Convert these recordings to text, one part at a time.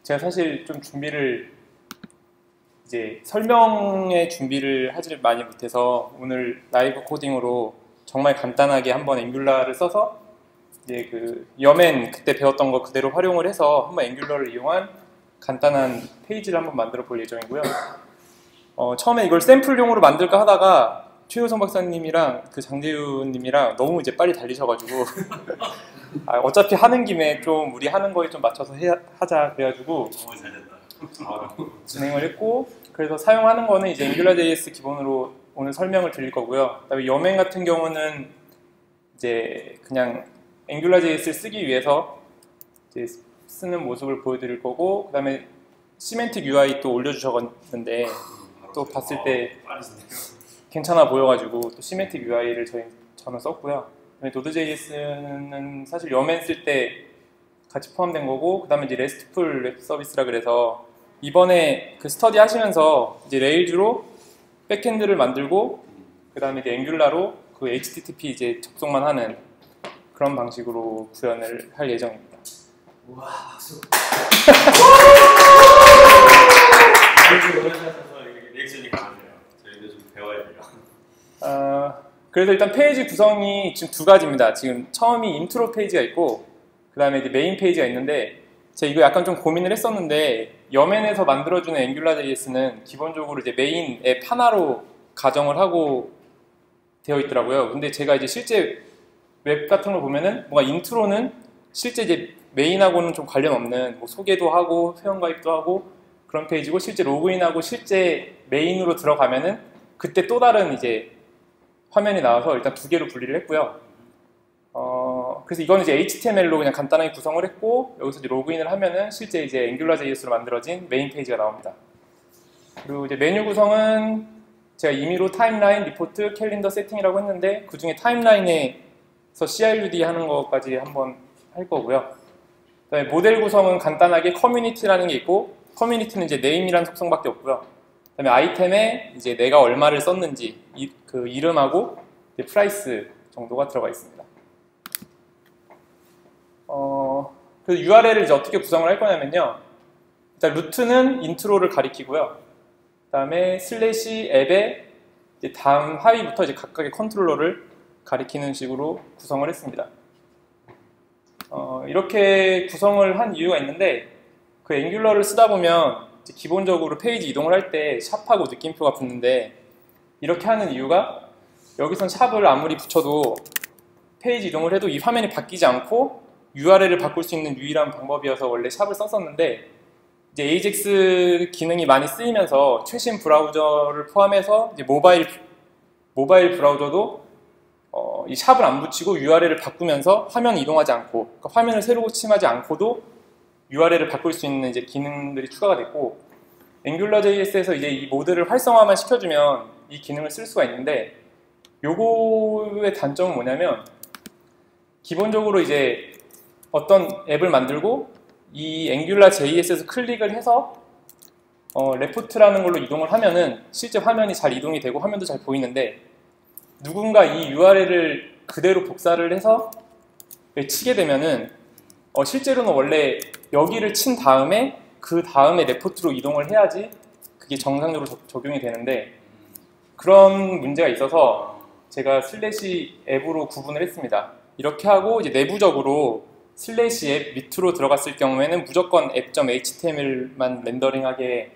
제가 사실 좀 준비를 이제 설명의 준비를 하지를 많이 못해서 오늘 라이브 코딩으로 정말 간단하게 한번 앵귤러를 써서 이제 그 여맨 그때 배웠던 거 그대로 활용을 해서 한번 앵귤러를 이용한 간단한 페이지를 한번 만들어 볼 예정이고요. 처음에 이걸 샘플용으로 만들까 하다가 최효성 박사님이랑 그 장재윤 님이랑 너무 이제 빨리 달리셔가지고 어차피 하는 김에 좀 우리 하는 거에 좀 맞춰서 하자 그래가지고 진행을 했고, 그래서 사용하는 거는 이제 AngularJS 기본으로 오늘 설명을 드릴 거고요. 그다음에 여맨 같은 경우는 이제 그냥 AngularJS를 쓰기 위해서 이제 쓰는 모습을 보여드릴 거고, 그다음에 시멘틱 UI 또 올려주셨는데 또 봤을 때 괜찮아 보여가지고 또 시멘틱 UI를 저는 썼고요. 노드.js는 사실 여맨 쓸 때 같이 포함된 거고, 그 다음에 이제 RESTful 웹 서비스라 그래서 이번에 그 스터디 하시면서 이제 레일즈로 백엔드를 만들고, 그 다음에 이제 앵귤라로 그 HTTP 이제 접속만 하는 그런 방식으로 구현을 할 예정입니다. 우와, 박수. 리액션이 강하네요. 저희도 좀 배워야 돼요. 그래서 일단 페이지 구성이 지금 두 가지입니다. 지금 처음이 인트로 페이지가 있고, 그 다음에 이제 메인 페이지가 있는데, 제가 이거 약간 좀 고민을 했었는데, 여맨에서 만들어주는 AngularJS는 기본적으로 이제 메인 앱 하나로 가정을 하고 되어 있더라고요. 근데 제가 이제 실제 웹 같은 걸 보면은 뭔가 인트로는 실제 이제 메인하고는 좀 관련 없는 뭐 소개도 하고 회원가입도 하고 그런 페이지고, 실제 로그인하고 실제 메인으로 들어가면은 그때 또 다른 이제 화면이 나와서 일단 두 개로 분리를 했고요. 그래서 이거는 이제 HTML로 그냥 간단하게 구성을 했고, 여기서 이제 로그인을 하면은 실제 이제 AngularJS로 만들어진 메인 페이지가 나옵니다. 그리고 이제 메뉴 구성은 제가 임의로 타임라인, 리포트, 캘린더 세팅이라고 했는데, 그 중에 타임라인에서 CRUD 하는 것까지 한번 할 거고요. 그다음에 모델 구성은 간단하게 커뮤니티라는 게 있고, 커뮤니티는 이제 네임이라는 속성밖에 없고요. 그다음에 아이템에 이제 내가 얼마를 썼는지 그 이름하고 이제 프라이스 정도가 들어가 있습니다. 그래서 URL을 이제 어떻게 구성을 할 거냐면요. 일단 루트는 인트로를 가리키고요. 그다음에 슬래시 앱의 이제 다음 하위부터 이제 각각의 컨트롤러를 가리키는 식으로 구성을 했습니다. 이렇게 구성을 한 이유가 있는데, 그 앵귤러를 쓰다 보면 이제 기본적으로 페이지 이동을 할 때 샵하고 느낌표가 붙는데, 이렇게 하는 이유가 여기선 샵을 아무리 붙여도 페이지 이동을 해도 이 화면이 바뀌지 않고 URL을 바꿀 수 있는 유일한 방법이어서 원래 샵을 썼었는데, 이제 AJAX 기능이 많이 쓰이면서 최신 브라우저를 포함해서 이제 모바일 브라우저도 이 샵을 안 붙이고 URL을 바꾸면서 화면 이동하지 않고, 그러니까 화면을 새로 침하지 않고도 URL을 바꿀 수 있는 이제 기능들이 추가가 됐고, AngularJS에서 이제 이 모드를 활성화만 시켜주면 이 기능을 쓸 수가 있는데, 요거의 단점은 뭐냐면, 기본적으로 이제 어떤 앱을 만들고 이 AngularJS에서 클릭을 해서 레포트라는 걸로 이동을 하면은 실제 화면이 잘 이동이 되고 화면도 잘 보이는데, 누군가 이 URL을 그대로 복사를 해서 치게 되면은 실제로는 원래 여기를 친 다음에 그 다음에 레포트로 이동을 해야지 그게 정상적으로 적용이 되는데, 그런 문제가 있어서 제가 슬래시 앱으로 구분을 했습니다. 이렇게 하고 이제 내부적으로 슬래시 앱 밑으로 들어갔을 경우에는 무조건 app.html만 렌더링하게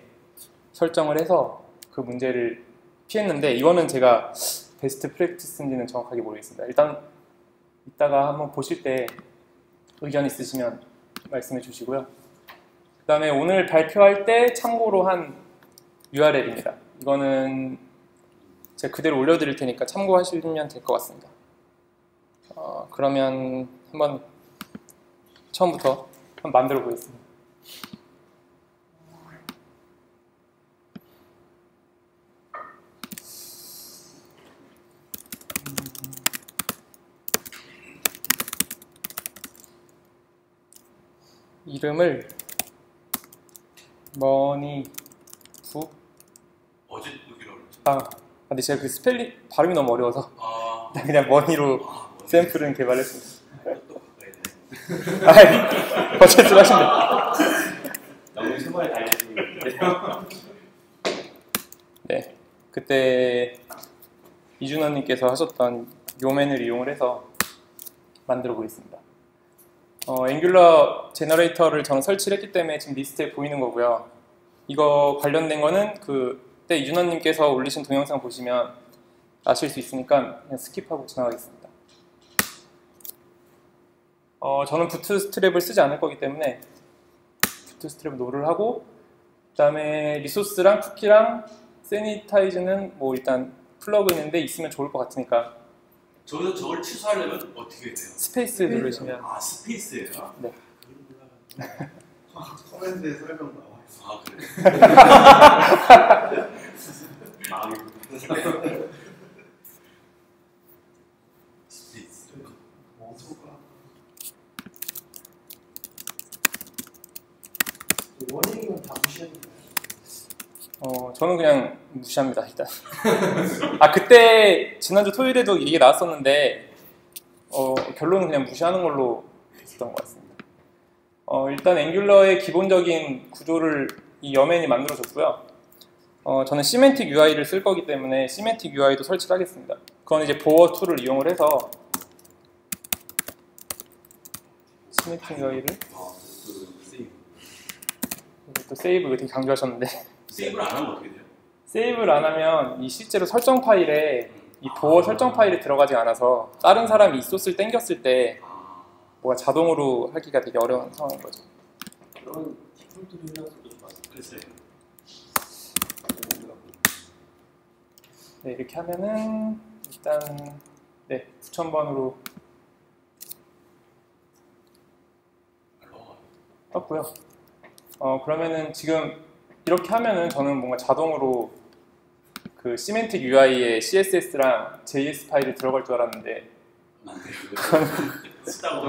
설정을 해서 그 문제를 피했는데, 이거는 제가 베스트 프랙티스인지는 정확하게 모르겠습니다. 일단 이따가 한번 보실 때 의견 있으시면 말씀해 주시고요. 그 다음에 오늘 발표할 때 참고로 한 URL입니다. 이거는 제가 그대로 올려드릴 테니까 참고하시면 될 것 같습니다. 그러면 한번 처음부터 한번 만들어 보겠습니다. 이름을 머니북. 어제 여기로 근데 제가 그 스펠링 발음이 너무 어려워서 그냥 머니로 샘플은 개발했습니다. 어쨌든 하시면 슈퍼에 달리시는 건데요. 네, 그때 이준원님께서 하셨던 요맨을 이용을 해서 만들어 보겠습니다. 앵귤러 제너레이터를 저는 설치를 했기 때문에 지금 리스트에 보이는 거고요. 이거 관련된 거는 그때 이준원님께서 올리신 동영상 보시면 아실 수 있으니까 그냥 스킵하고 지나가겠습니다. 저는 부트스트랩을 쓰지 않을 거기 때문에 부트스트랩 노를 하고, 그 다음에 리소스랑 쿠키랑 세니타이즈는 뭐 일단 플러그인인데 있으면 좋을 것 같으니까. 저걸 취소하려면 어떻게 돼요? 스페이스 누르시면. 아, 스페이스예요? 네. 커맨드에 설명 나와 있어. 아, 그래. 마음이 스페이스. 원인은 다 무시하는 거예요. 저는 그냥 무시합니다, 일단. 그때 지난주 토요일에도 얘기 나왔었는데 결론은 그냥 무시하는 걸로 했었던 것 같습니다. 일단 앵귤러의 기본적인 구조를 이 여맨이 만들어줬고요. 저는 시멘틱 UI를 쓸 거기 때문에 시멘틱 UI도 설치를 하겠습니다. 그건 이제 보어 툴을 이용을 해서 시멘틱 UI를 또 세이브 되게 강조하셨는데 세이브를 안 하면 어떻게 돼요? 세이브를 안 하면 이 실제로 설정 파일에 이 보어 설정 파일에 들어가지 않아서 다른 사람이 이 소스를 땡겼을 때 뭐가 자동으로 하기가 되게 어려운 상황인 거죠. 그런 디폴트 해놔서도 좋았을 글쎄요. 네, 이렇게 하면은 일단 네, 9000번으로 떴고요. 그러면은 지금 이렇게 하면은 저는 뭔가 자동으로 그 시멘틱 UI에 CSS랑 JS 파일이 들어갈 줄 알았는데 쓰다가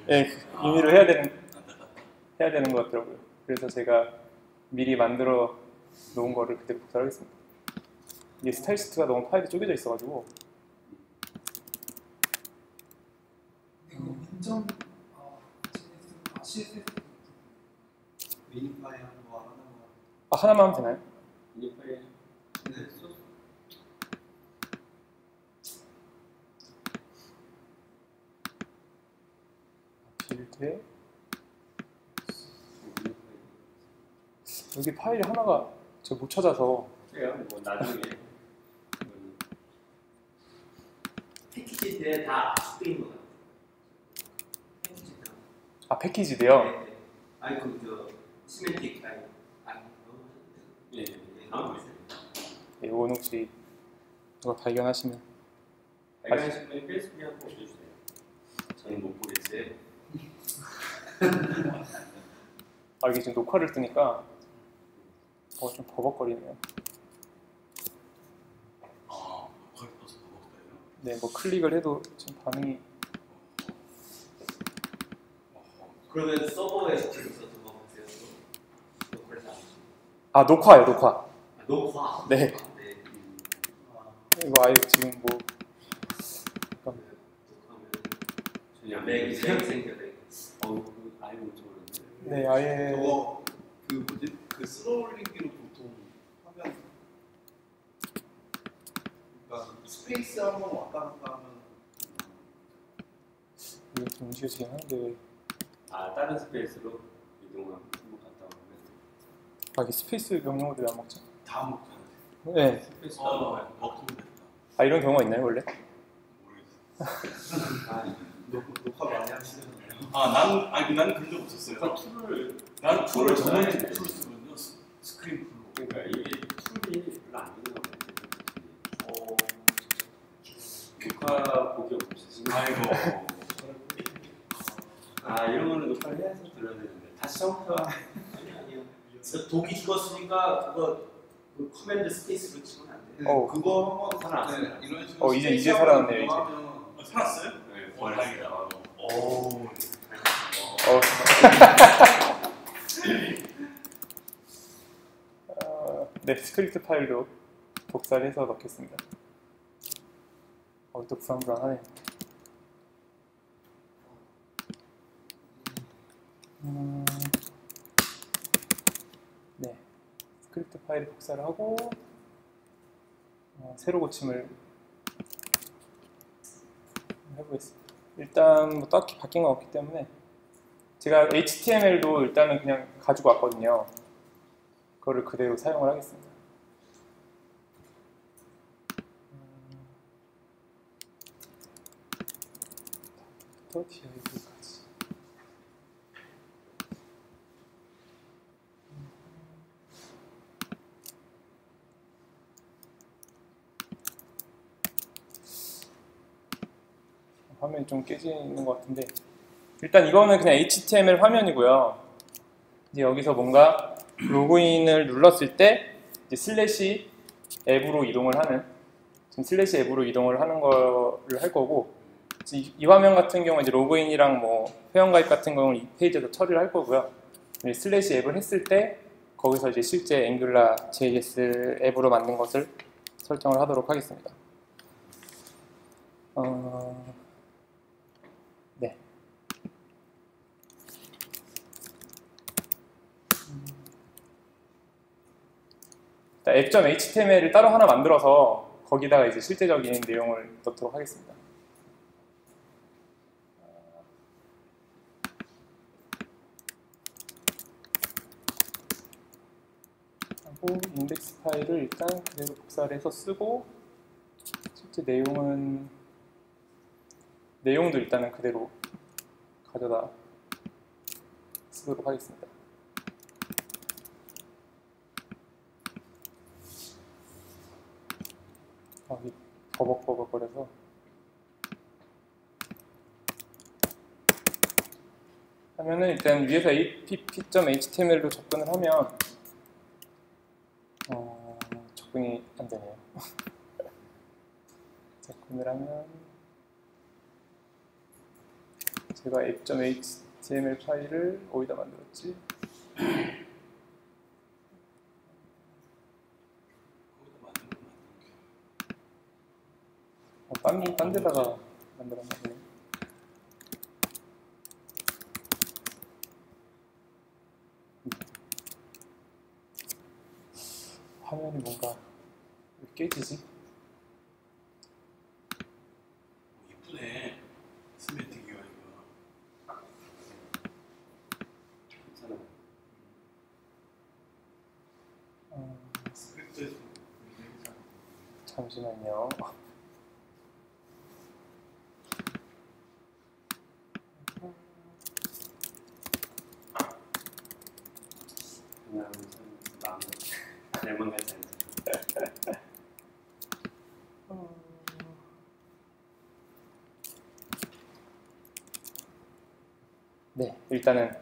네, 임의로 해야 되는 것 같더라고요. 그래서 제가 미리 만들어 놓은 거를 그대로 복사하겠습니다. 이게 스타일 시트가 너무 파일이 쪼개져 있어가지고. 이거 완전 CSS 미니파이 하는 거 하나만 하면 되나요? 미니파일 네. 빌드에 여기 파일이 하나가 제가 못 찾아서. 그래요. 뭐 나중에 패키지에 다 압축된 거 같아요. 패키지도요? 네. 아니 그 시멘틱 예. 이건 혹시 누가 발견하시면 발견하시면 페이스북에 한번 올려주세요. 저는 못 보겠어요. 이게 지금 녹화를 뜨니까 좀 버벅거리네요. 거의 떠서 버벅거려요. 네, 뭐 클릭을 해도 지금 반응이. 그러면 서버에 스틱에서 들어가보세요. 녹화요, 녹화. 녹화. 네. 이거 아예 지금 뭐 맥이 생겨요. 아예 못 모르는데. 네, 아예 저거 그 뭐지? 그 스로울링기로 보통 하면 그러니까 스페이스 한번 왔다 갔다 하면 이게 좀 움직여지긴 하는데 다른 스페이스로 이동을 한번 갔다 오면 이게 스페이스 명령어도 왜 안 먹죠? 다 먹잖아요. 네. 스페이스 먹으면 됐다. 이런 경우가 있나요, 원래? 녹화 많이 하시잖아요. 나는 그런 적 없었어요. 나는 툴을 저번에 툴을 쓰거든요. 스크린 툴로. 그러니까 이게 툴이 별로 안 되는 거 같아요. 녹화 보기 없으시죠? 아이고. 이런 거는 녹화를 해서 들어야 되는데 다시 처음부터 아니요. 독이 죽었으니까 그 커맨드 스페이스로 치면 안 돼요. 그거 한번 살아났어요. 이런 식으로 이제 살아났네요, 이제. 살았어요? 네, 다행이다. 네, 스크립트 파일로 복사를 해서 넣겠습니다. 또 불안불안하네. 스크립트 파일을 복사를 하고 세로 고침을 해보겠습니다. 일단 뭐 딱히 바뀐 건 없기 때문에 제가 HTML도 일단은 그냥 가지고 왔거든요. 그거를 그대로 사용을 하겠습니다. 또 div까지. 화면이 좀 깨지는 것 같은데 일단 이거는 그냥 HTML 화면이고요. 이제 여기서 뭔가 로그인을 눌렀을 때 이제 슬래시 앱으로 이동을 하는 지금 슬래시 앱으로 이동을 하는 거를 할 거고 이 화면 같은 경우는 이제 로그인이랑 뭐 회원가입 같은 경우는 이 페이지에서 처리를 할 거고요. 슬래시 앱을 했을 때 거기서 이제 실제 앵귤라 JS 앱으로 만든 것을 설정을 하도록 하겠습니다. 네. 앱.html을 따로 하나 만들어서 거기다가 이제 실제적인 내용을 넣도록 하겠습니다. 하고 인덱스 파일을 일단 그대로 복사를 해서 쓰고 실제 내용도 일단은 그대로 가져다 쓰도록 하겠습니다. 여기 버벅버벅거려서 하면은 일단 위에서 app.html로 접근을 하면 접근이 안 되네요. 접근을 하면 제가 app.html 파일을 어디다 만들었지? 딴 데다가 만들었나 보네. 화면이 뭔가 왜 깨지지? 이쁘네. 시메트기가 이거. 괜찮아. 스크립트에서 잠시만요. 그냥 마음 잘못 가지 않아. 네, 일단은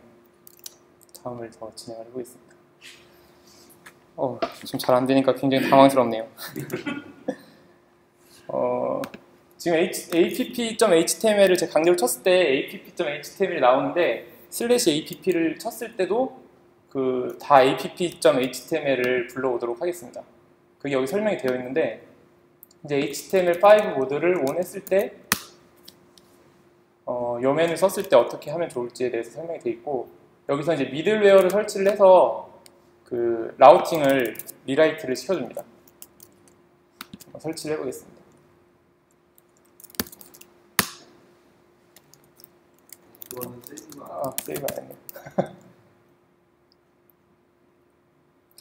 다음을 더 진행을 해보겠습니다. 지금 잘 안 되니까 굉장히 당황스럽네요. 지금 app.html을 제가 강제로 쳤을 때 app.html이 나오는데 슬래시 app를 쳤을 때도 다 app.html을 불러오도록 하겠습니다. 그게 여기 설명이 되어 있는데 이제 HTML5 모드를 ON 했을 때 요맨을 썼을 때 어떻게 하면 좋을지에 대해서 설명이 되어 있고 여기서 이제 미들웨어를 설치를 해서 라우팅을 리라이트를 시켜줍니다. 설치를 해보겠습니다. 세이브 안 했네.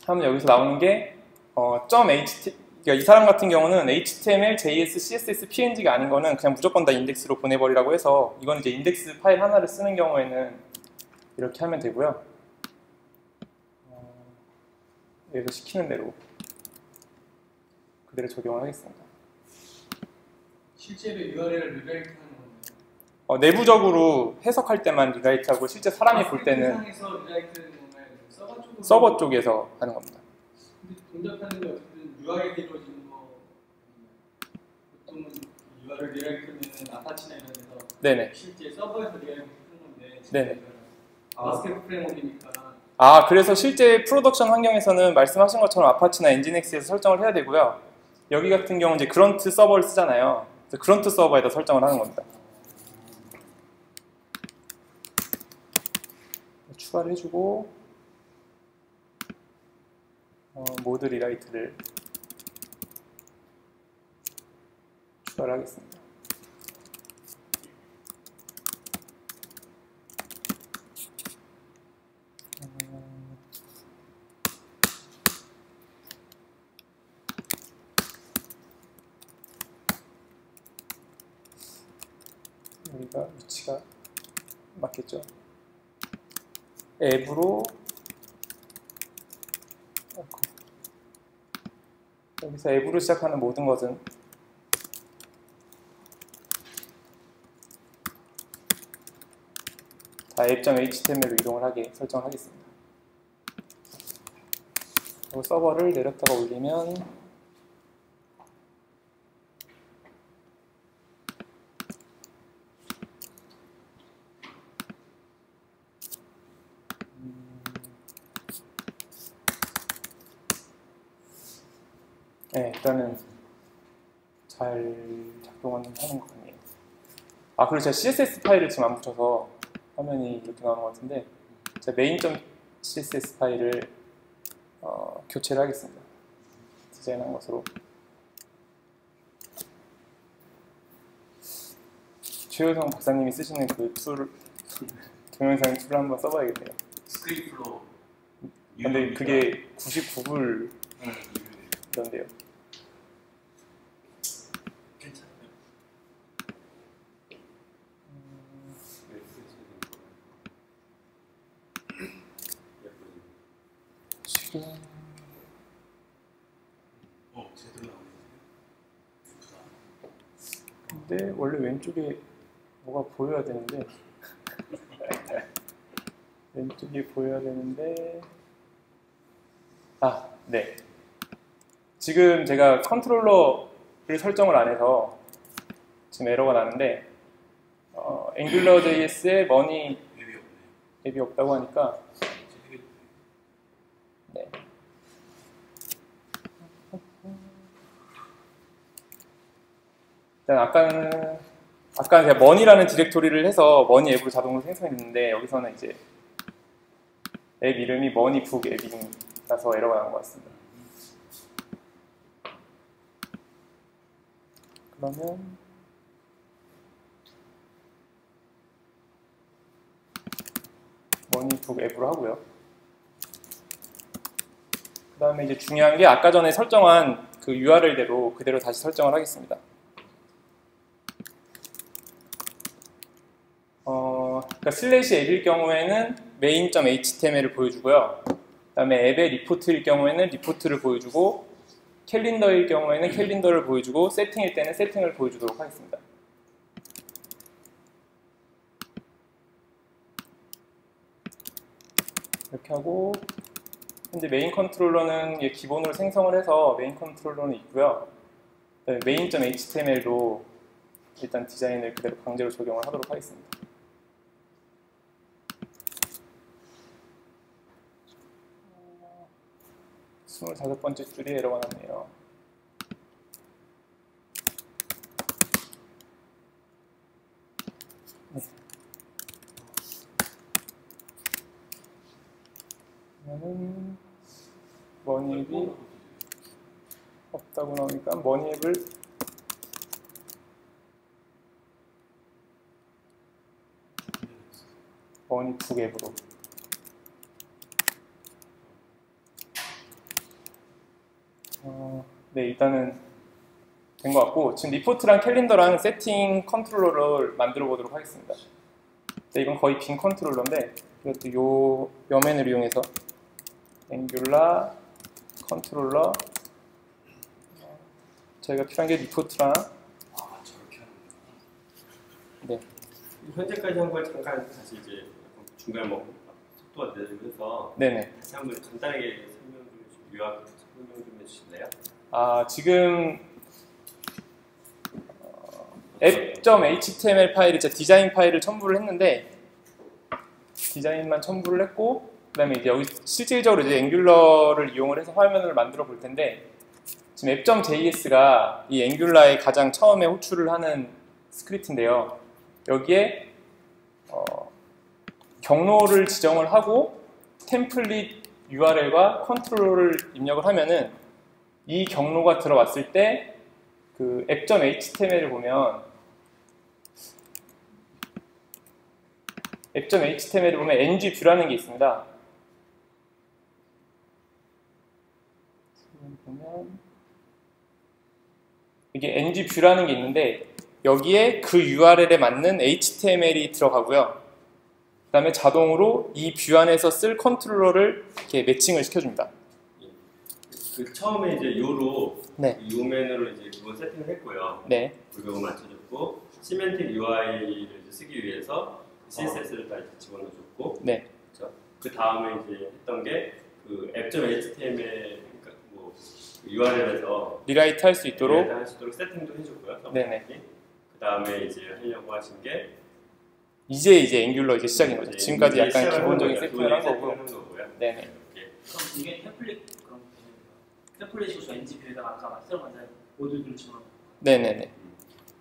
하면 여기서 나오는 게 그러니까 이 사람 같은 경우는 HTML, JS, CSS, PNG가 아닌 거는 그냥 무조건 다 인덱스로 보내버리라고 해서 이건 이제 인덱스 파일 하나를 쓰는 경우에는 이렇게 하면 되고요. 여기서 시키는 대로 그대로 적용을 하겠습니다. 실제로 URL을 리라이트 하는 건가요? 내부적으로 해석할 때만 리라이트하고 실제 사람이 볼 때는 세상에서 리라이트는 건가요? 서버 쪽에서 하는 겁니다. 근데 동작하는 게 어쨌든 URL이 이루어지는 거 보통은 URL 리라이트는 아파치나 이런 데서 네네. 실제 서버에서 리라이트 하는 건데 네네. 자바스크립트 프레임워크니까 그래서 실제 프로덕션 환경에서는 말씀하신 것처럼 아파치나 엔진엑스에서 설정을 해야 되고요. 여기 같은 경우는 이제 그런트 서버를 쓰잖아요. 그래서 그런트 서버에다 설정을 하는 겁니다. 추가를 해주고 모드 리라이트를 추가를 하겠습니다. 여기가 위치가 맞겠죠? 앱으로 여기서 앱으로 시작하는 모든 것은 다 앱.html로 이동을 하게 설정하겠습니다. 그리고 서버를 내렸다가 올리면 네, 일단은 잘 작동하는 것 같네요. 아, 그리고 제가 CSS 파일을 지금 안 붙여서 화면이 이렇게 나오는 것 같은데 제가 main.css 파일을 교체를 하겠습니다. 디자인한 것으로. 최효성 박사님이 쓰시는 그 툴, 동영상 툴을 한번 써봐야겠네요. 스크린 플로우. 근데 그게 99불 이런데요. 괜찮아요. 지금 제대로 나오네. 근데 원래 왼쪽에 뭐가 보여야 되는데 왼쪽이 보여야 되는데 아, 네. 지금 제가 컨트롤러를 설정을 안 해서 지금 에러가 나는데 앵귤러.js에 머니 앱이 없다고 하니까 네. 일단 아까는 제가 머니라는 디렉토리를 해서 머니 앱으로 자동으로 생성했는데 여기서는 이제 앱 이름이 머니 북 앱이라서 에러가 난 것 같습니다. 그러면 머니 북 앱으로 하고요. 그 다음에 이제 중요한 게 아까 전에 설정한 그 URL대로 그대로 다시 설정을 하겠습니다. 그러니까 슬래시 앱일 경우에는 main.html을 보여주고요. 그 다음에 앱의 리포트일 경우에는 리포트를 보여주고 캘린더일 경우에는 캘린더를 보여주고 세팅일 때는 세팅을 보여주도록 하겠습니다. 이렇게 하고 현재 메인 컨트롤러는 기본으로 생성을 해서 메인 컨트롤러는 있고요. main.html도 일단 디자인을 그대로 강제로 적용을 하도록 하겠습니다. 25번째 줄이 에러가 났네요. 네. 그러면은 머니앱이 없다고 나오니까 머니앱을 머니북 앱으로 네, 일단은 된 것 같고 지금 리포트랑 캘린더랑 세팅 컨트롤러를 만들어 보도록 하겠습니다. 네, 이건 거의 빈 컨트롤러인데 이것도 요 여맨을 이용해서 앵귤라 컨트롤러 저희가 필요한 게 리포트랑 저렇게 하는 네. 현재까지 한 걸 잠깐 다시 이제 중간에 뭐 속도가 내리면서 네네. 다시 한번 간단하게 설명 좀 해주시고 요약 설명 좀 해주실래요? 아, 지금 app.html 파일이 제 디자인 파일을 첨부를 했는데 디자인만 첨부를 했고 그 다음에 이제 여기 실질적으로 이제 앵귤러를 이용을 해서 화면을 만들어 볼 텐데 지금 app.js가 이 앵귤러의 가장 처음에 호출을 하는 스크립트인데요. 여기에 경로를 지정을 하고 템플릿 URL과 컨트롤을 입력을 하면은 이 경로가 들어왔을 때 그 app.html을 보면 app.html을 보면 ng뷰라는 게 있습니다. 보면 이게 ng뷰라는 게 있는데 여기에 그 URL에 맞는 HTML이 들어가고요. 그 다음에 자동으로 이 뷰 안에서 쓸 컨트롤러를 이렇게 매칭을 시켜줍니다. 그 처음에 이제 요로 네. 요 메뉴로 이제 기본 세팅을 했고요. 네. 불벽을 맞춰줬고 시멘틱 UI를 이제 쓰기 위해서 CSS를 다 이제 집어넣어줬고, 네. 그렇죠? 그 다음에 이제 했던 게 그 app.html 그러니까 뭐 URL에서 리라이트 할 수 있도록. 할 수 있도록 세팅도 해줬고요. 네네. 그 다음에 이제 하려고 하신 게 이제 앵귤러 이제 시작인 거죠. 지금까지 약간 시작을 기본적인 하는 세팅을 한 거고요. 거고. 세팅을 한 거고요. 네네. 이렇게. 그럼 이게 템플릿 그런 템플릿으로 NG뷰에다가 아까 만든 모듈들을 집어넣는 거예요. 네네네.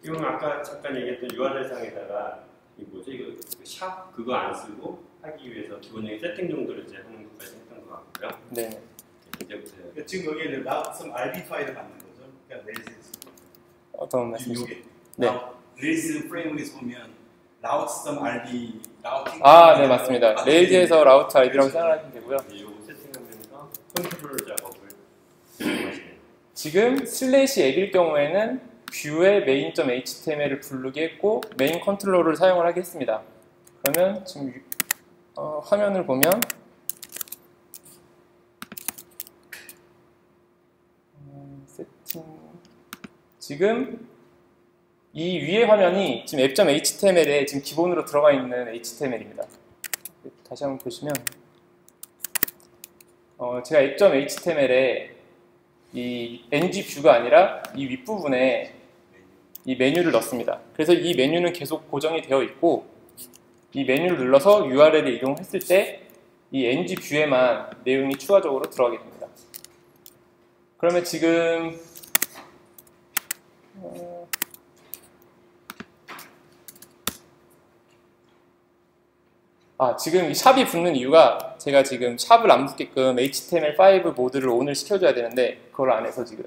이건 아까 잠깐 얘기했던 URL 상에다가 이 뭐죠? 이거 샵 그거 안 쓰고 하기 위해서 기본적인 세팅 정도를 이제 하는 것까지 했던 것 같고요. 네네. 이제부터 그러니까 지금 여기에는 라우트성 RB 파일을 만든 거죠. 그러니까 레일스. 어떤 말씀이시죠? 요게. 네. 레일스 프레임워크에서 보면 라우트성 RB 라우팅. 아, 네, 맞습니다. 레일즈에서 라우트 RB라고 생각하시면 되고요. 이거 세팅하면서 컨트롤 작업을 하시네요. 지금 슬래시 앱일 경우에는 뷰의 main.html을 부르게 했고 메인 컨트롤러를 사용을 하겠습니다. 그러면 지금 화면을 보면 세팅 지금 이 위에 화면이 지금 app.html에 지금 기본으로 들어가 있는 HTML입니다. 다시 한번 보시면 제가 app.html에 이 ng뷰가 아니라 이 윗부분에 이 메뉴를 넣습니다. 그래서 이 메뉴는 계속 고정이 되어 있고 이 메뉴를 눌러서 URL에 이동했을 때 이 ng뷰에만 내용이 추가적으로 들어가게 됩니다. 그러면 지금 지금 이 샵이 붙는 이유가 제가 지금 샵을 안 붙게끔 HTML5 모드를 ON을 시켜줘야 되는데 그걸 안 해서 지금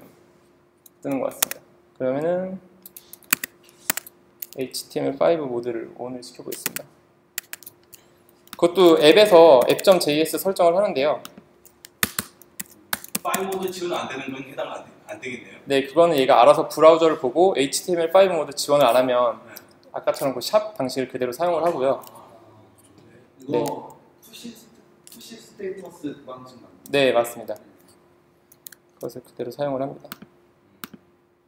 뜨는 것 같습니다. 그러면은 HTML5 모드를 ON을 시켜보겠습니다. 그것도 앱에서 app.js 설정을 하는데요. 파일 모드 지원 안 되는 건 해당 안 되겠네요. 네, 그거는 얘가 알아서 브라우저를 보고 HTML5 모드 지원을 안 하면 아까처럼 그 샵 방식을 그대로 사용을 하고요. 네. 이거 푸시 스테이터스 방식 맞나요? 네, 맞습니다. 그것을 그대로 사용을 합니다.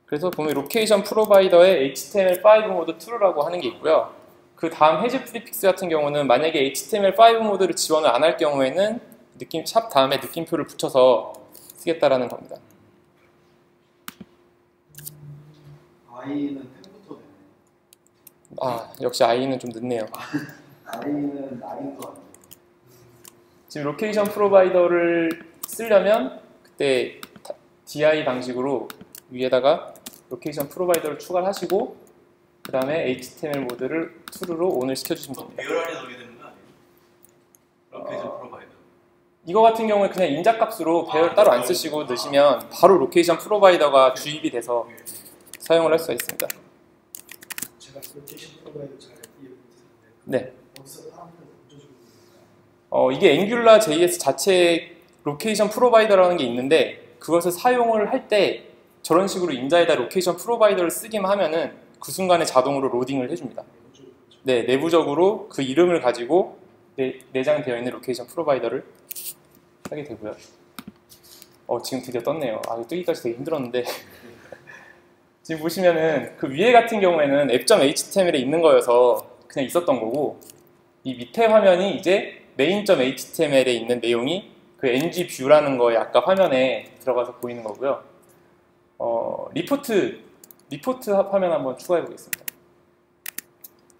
그래서 보면 로케이션 프로바이더에 HTML5 모드 true라고 하는 게 있고요. 그 다음 해즈 프리픽스 같은 경우는 만약에 HTML5 모드를 지원을 안 할 경우에는 샵 다음에 느낌표를 붙여서 쓰겠다라는 겁니다. I는 10부터 되네. 역시 I는 좀 늦네요. I는 9도 아니에요. 지금 로케이션 프로바이더를 쓰려면 그때 DI 방식으로 위에다가 로케이션 프로바이더를 추가를 하시고 그 다음에 HTML 모드를 true로 ON을 시켜주시면 됩니다. 배열 안에 넣게 되는 거 아니에요? 로케이션 프로바이더. 이거 같은 경우는 그냥 인자값으로 배열 따로 안 쓰시고 넣으시면 바로 로케이션 프로바이더가 주입이 돼서 사용을 할 수가 있습니다. 제가 로케이션 프로바이더 잘 이해 못했는데 네. 어디서 사람들을 던져주고 있는가요? 이게 앵귤라 JS 자체 로케이션 프로바이더라는 게 있는데 그것을 사용을 할 때 저런 식으로 임자에다 로케이션 프로바이더를 쓰기만 하면은 그 순간에 자동으로 로딩을 해줍니다. 네, 내부적으로 그 이름을 가지고 내장되어 있는 로케이션 프로바이더를 하게 되고요. 지금 드디어 떴네요. 이거 뜨기까지 되게 힘들었는데 지금 보시면은 그 위에 같은 경우에는 app.html에 있는 거여서 그냥 있었던 거고 이 밑에 화면이 이제 main.html에 있는 내용이 그 ng뷰라는 거에 아까 화면에 들어가서 보이는 거고요. 리포트 화면 한번 추가해 보겠습니다.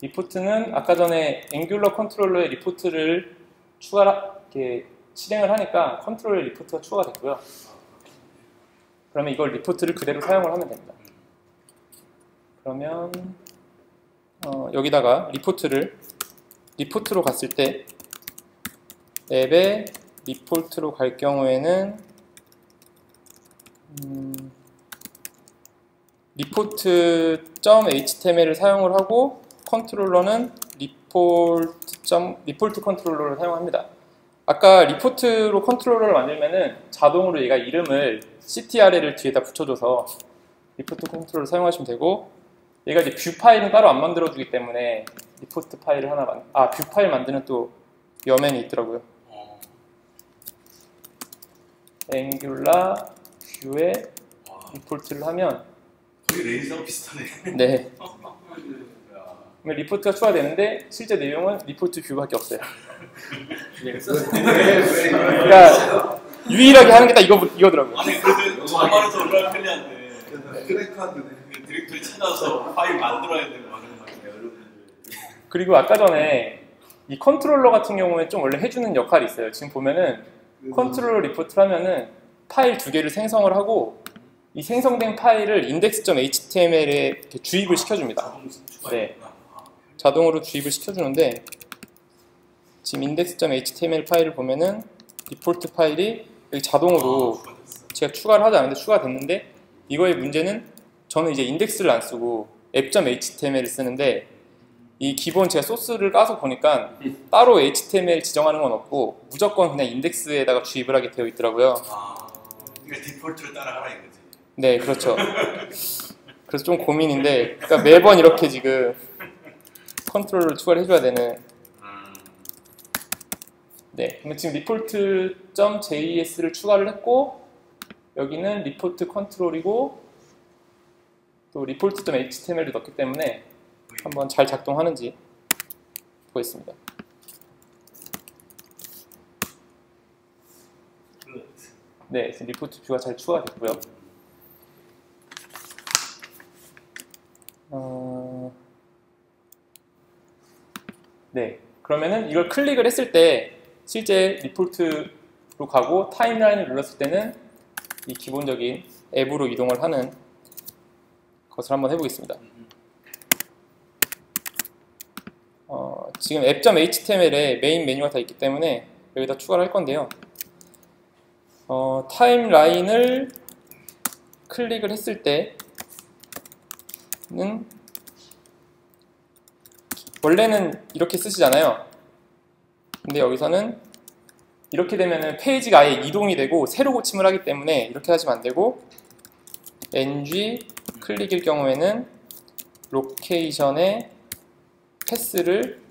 리포트는 아까 전에 앵귤러 컨트롤러의 리포트를 이렇게 실행을 하니까 컨트롤러 리포트가 추가가 됐고요. 그러면 이걸 리포트를 그대로 사용을 하면 됩니다. 그러면 여기다가 리포트로 갔을 때 앱에 디폴트로 갈 경우에는 report.html을 사용을 하고 컨트롤러는 리포트 컨트롤러를 사용합니다. 아까 리포트로 컨트롤러를 만들면은 자동으로 얘가 이름을 CTRL을 뒤에다 붙여줘서 리포트 컨트롤을 사용하시면 되고, 얘가 이제 뷰 파일은 따로 안 만들어주기 때문에 리포트 파일을 하나 뷰 파일 만드는 또 여맨이 있더라고요. 앵귤라 뷰에 리포트를 하면 거의 레이저랑 비슷하네. 네. 그러면 리포트가 추가되는데 실제 내용은 리포트 뷰밖에 없어요. 그러니까 유일하게 하는 게 딱 이거더라고요. 아니 그래도 저만해서 얼마나 편리한데. 크랙하드네. 디렉토리 찾아서 파일 만들어야 되고 하는 거예요. 그리고 아까 전에 이 컨트롤러 같은 경우에 좀 원래 해주는 역할이 있어요. 지금 보면은 컨트롤러 리포트를 하면은 파일 2개를 생성을 하고 이 생성된 파일을 index.html에 이렇게 주입을 시켜줍니다. 네. 자동으로 주입을 시켜주는데, 지금 index.html 파일을 보면은 디폴트 파일이 여기 자동으로 제가 추가를 하지 않았는데 추가됐는데, 이거의 문제는 저는 이제 인덱스를 안 쓰고 app.html을 쓰는데, 이 기본 제가 소스를 까서 보니까 따로 HTML 지정하는 건 없고 무조건 그냥 인덱스에다가 주입을 하게 되어 있더라고요. 그러니까 디폴트를 따라가라 이거지. 네, 그렇죠. 그래서 좀 고민인데, 그러니까 매번 이렇게 지금 컨트롤을 추가를 해줘야 되는. 네, 그럼 지금 report.js를 추가를 했고, 여기는 report 컨트롤이고 또 report.html도 넣기 때문에 한번 잘 작동하는지 보겠습니다. 네, 지금 리포트 뷰가 잘 추가됐고요. 네, 그러면은 이걸 클릭을 했을 때 실제 리포트로 가고 타임라인을 눌렀을 때는 이 기본적인 앱으로 이동을 하는 것을 한번 해보겠습니다. 지금 app.html에 메인 메뉴가 다 있기 때문에 여기다 추가를 할 건데요. 타임라인을 클릭을 했을 때는 원래는 이렇게 쓰시잖아요. 근데 여기서는 이렇게 되면은 페이지가 아예 이동이 되고 새로 고침을 하기 때문에 이렇게 하시면 안 되고, ng 클릭일 경우에는 로케이션에 패스를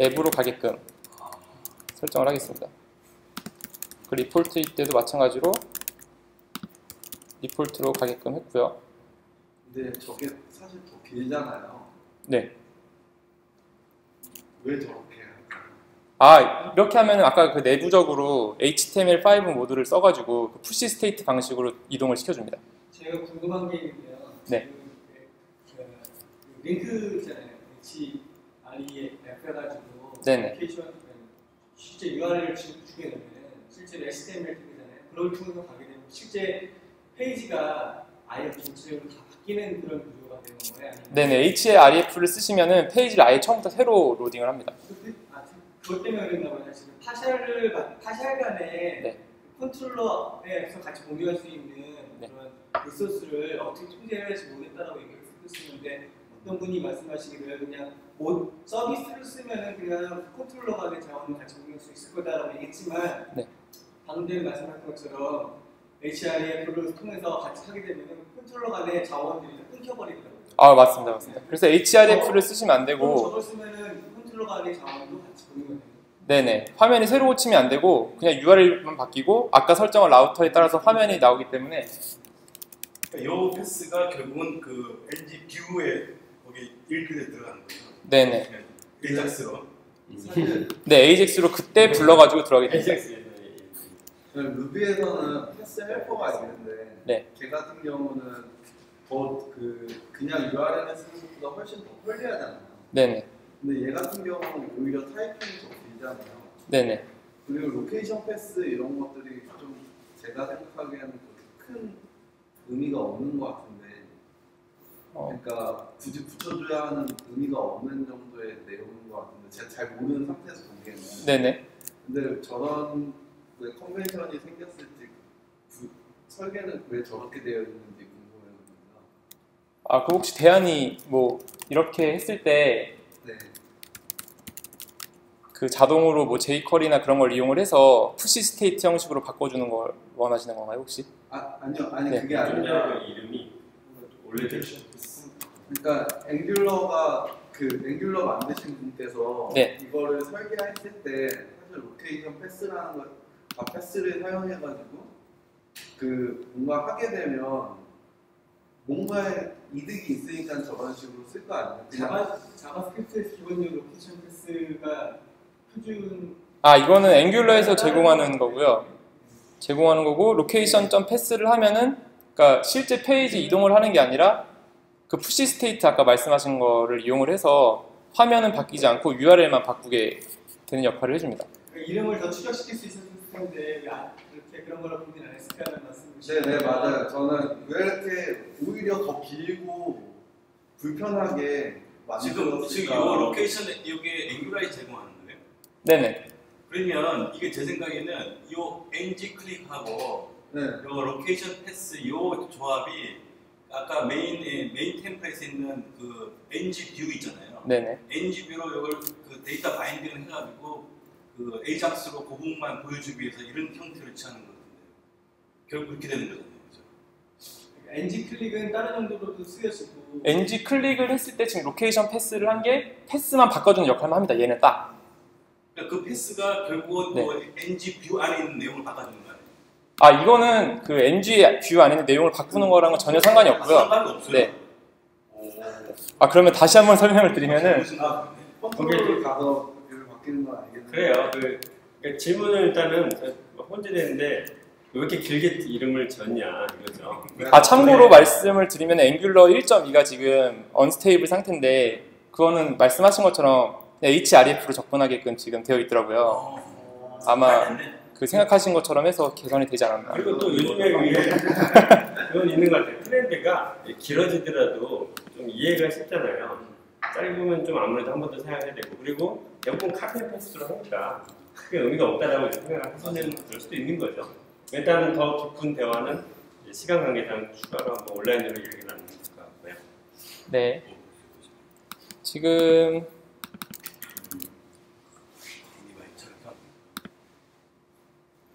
앱으로 가게끔 설정을 하겠습니다. 그 리포트일 때도 마찬가지로 리포트로 가게끔 했고요. 근데 저게 사실 더 길잖아요. 네. 왜 저렇게 할까요? 이렇게 하면 아까 그 내부적으로 HTML5 모드를 써가지고 그 푸시 스테이트 방식으로 이동을 시켜줍니다. 제가 궁금한 게 있는데요. 네. 그 링크 있잖아요. HREF 해가지고 네네. 애플리케이션 실제 URL을 주게 되면 실제로 HTML 탭이잖아요. 그걸 통해서 가게 되면 실제 페이지가 아예 전체적으로 다 바뀌는 그런 구조가 되는 거예요? 아니면 네네. HREF를 쓰시면은 페이지를 아예 처음부터 새로 로딩을 합니다. 그것 때문에 그랬나 봐요. 지금 파샬 간에 네. 컨트롤러에서 같이 공유할 수 있는 네. 그런 리소스를 어떻게 통제해야 할지 모르겠다라고 얘기했었는데, 어떤 분이 말씀하시기를 그냥 서비스를 쓰면은 그냥 컨트롤러 간의 자원을 같이 공유할 수 있을 거다라고 얘기했지만, 네. 방금 전에 말씀하신 것처럼 HREF를 통해서 같이 하게 되면은 컨트롤러 간의 자원들이 끊겨버리더라고요. 맞습니다. 맞습니다. 그래서 HREF를 쓰시면 안 그럼 되고, 저걸 쓰면은 컨트롤러 간의 자원도 같이 공유가 돼요. 네네. 화면이 새로 고치면 안 되고 그냥 URL만 바뀌고 아까 설정한 라우터에 따라서 화면이 나오기 때문에. 그러니까 요 패스가 결국은 그 LG 뷰에 거기 일글에 들어가는 거예요. 네네. AJAX로. 네, AJAX로 그때 불러가지고 들어가게 됩니다. 루비에서는 패스 헬퍼가 있는데, 네. 걔 같은 경우는 더 그냥 URL을 쓰는 것보다 훨씬 더 편리하잖아요. 네네. 근데 얘 같은 경우는 오히려 타이핑이 더 길잖아요. 네네. 그리고 로케이션 패스 이런 것들이 좀 제가 생각하기에는 큰 의미가 없는 것 같은데, 그러니까 굳이 붙여줘야 하는 의미가 없는 정도의 내용인 것 같은데, 제가 잘 모르는 상태에서 보기에는. 네네. 근데 저런 왜 컨벤션이 생겼을지 설계는 왜 저렇게 되어 있는지 궁금해요. 아, 그 혹시 대안이 뭐 이렇게 했을 때 네. 그 자동으로 뭐 jQuery나 그런 걸 이용을 해서 푸시 스테이트 형식으로 바꿔주는 걸 원하시는 건가요, 혹시? 아니요, 아니 네. 그게 아니라 이름이 원래 그러니까 앵귤러 만드신 분께서 네. 이거를 설계했을 때 사실 로케이션 패스라는 걸 패스를 사용해가지고 그 뭔가 하게 되면 뭔가에 이득이 있으니까 저런 식으로 쓸 거 아니에요? 자바스크립트에서 기본적으로 로케이션 패스가 표준. 아, 이거는 앵귤러에서 제공하는 거고요. 제공하는 거고 로케이션.패스를 하면은 그러니까 실제 페이지 이동을 하는 게 아니라 그 푸시 스테이트 아까 말씀하신 거를 이용을 해서 화면은 바뀌지 않고 URL만 바꾸게 되는 역할을 해줍니다. 그러니까 이름을 더 추적시킬 수 있었을 텐데 왜 이렇게 그런 걸로 고민 안 했을까라는 말씀이시죠? 네, 맞아요. 저는 왜 이렇게 오히려 더 길고 불편하게 만들었을까? 지금 이거 로케이션 이게 앵귤러에 제공하는 거예요? 네네. 그러면 이게 제 생각에는 요 ng 클릭하고 네. 요 로케이션 패스 요 조합이 아까 메인 템플릿에 있는 그 ng 뷰 있잖아요. 네네. ng 뷰로 이걸 그 데이터 바인딩을 해가지고 그 AJAX로 그 부분만 보여주기 위해서 이런 형태를 취하는 것 같은데요. 결국 그렇게 되는 거잖아요. 그렇죠? ng 클릭은 다른 용도로도 쓰여지고. ng 클릭을 했을 때 지금 로케이션 패스를 한 게 패스만 바꿔주는 역할만 합니다. 얘는 딱. 그러니까 그 패스가 결국은 네. 또 ng 뷰 안에 있는 내용을 바꿔주는 거예요. 아, 이거는 그 ng 뷰 안에 있는 내용을 바꾸는 거랑은 전혀 상관이 없고요. 상관이 없어요. 네. 오. 아, 그러면 다시 한번 설명을 드리면은 컨트롤 가서 이렇게 바뀌는 건 알겠는데. 그래요. 그러니까 질문을 일단은 혼재되는데 왜 이렇게 길게 이름을 졌냐 이거죠. 아, 참고로 말씀을 드리면 앵귤러 1.2가 지금 언스테이블 상태인데 그거는 말씀하신 것처럼 href로 접근하게끔 지금 되어 있더라고요. 아마 그 생각하신 것처럼 해서 개선이 되지 않았나. 그리고 또 요즘에 그게 그건 있는 것 같아요. 트렌드가 길어지더라도 좀 이해가 쉽잖아요. 짧으면 좀 아무래도 한 번 더 생각해야 되고 그리고 대부분 카피 패스로 하니까 크게 의미가 없다라고 생각하시는 그럴 수도 있는 거죠. 일단은 더 깊은 대화는 시간 관계상 추가로 한번 온라인으로 얘기를 나누는 것 같고요. 네. 지금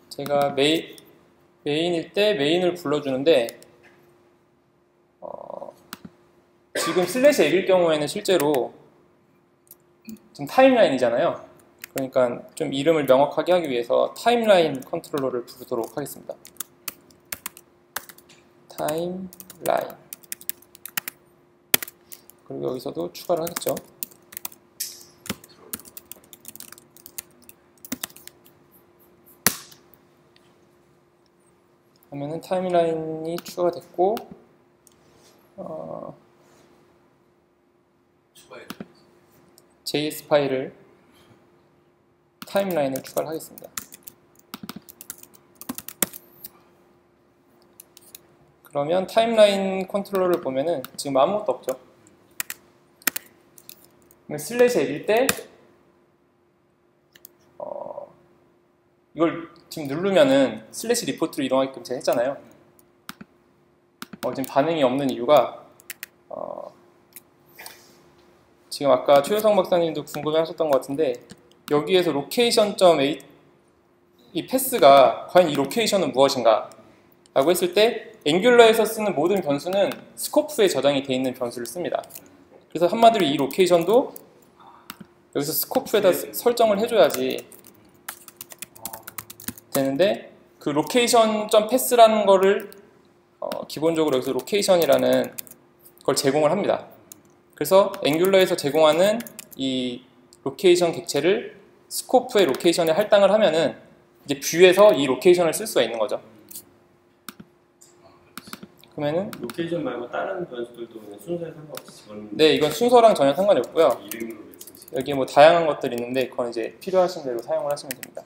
제가 메인일 때 메인을 불러주는데 지금 슬래시 L일 경우에는 실제로 지금 타임라인이잖아요. 그러니까 좀 이름을 명확하게 하기 위해서 타임라인 컨트롤러를 부르도록 하겠습니다. 타임라인. 그리고 여기서도 추가를 하겠죠. 하면은 타임라인이 추가가 됐고 JS 파일을 타임라인을 추가를 하겠습니다. 그러면 타임라인 컨트롤러를 보면은 지금 아무것도 없죠. 슬래시 L일 때 이걸 지금 누르면은 슬래시 리포트로 이동하게끔 제가 했잖아요. 지금 반응이 없는 이유가 지금 아까 최효성 박사님도 궁금해하셨던 것 같은데 여기에서 로케이션.a 이 패스가 과연 이 로케이션은 무엇인가 라고 했을 때 앵귤러에서 쓰는 모든 변수는 스코프에 저장이 되어 있는 변수를 씁니다. 그래서 한마디로 이 로케이션도 여기서 스코프에다 설정을 해줘야지 되는데 그 로케이션.패스라는 거를 기본적으로 여기서 로케이션이라는 걸 제공을 합니다. 그래서 앵귤러에서 제공하는 이 로케이션 객체를 스코프의 로케이션에 할당을 하면은 이제 뷰에서 이 로케이션을 쓸 수가 있는 거죠. 그러면은 로케이션 말고 다른 변수들도 그냥 순서에 상관없이 집어넣는. 네, 이건 순서랑 전혀 상관이 없고요. 이름으로 외치는. 여기에 뭐 다양한 것들이 있는데 그건 이제 필요하신 대로 사용을 하시면 됩니다.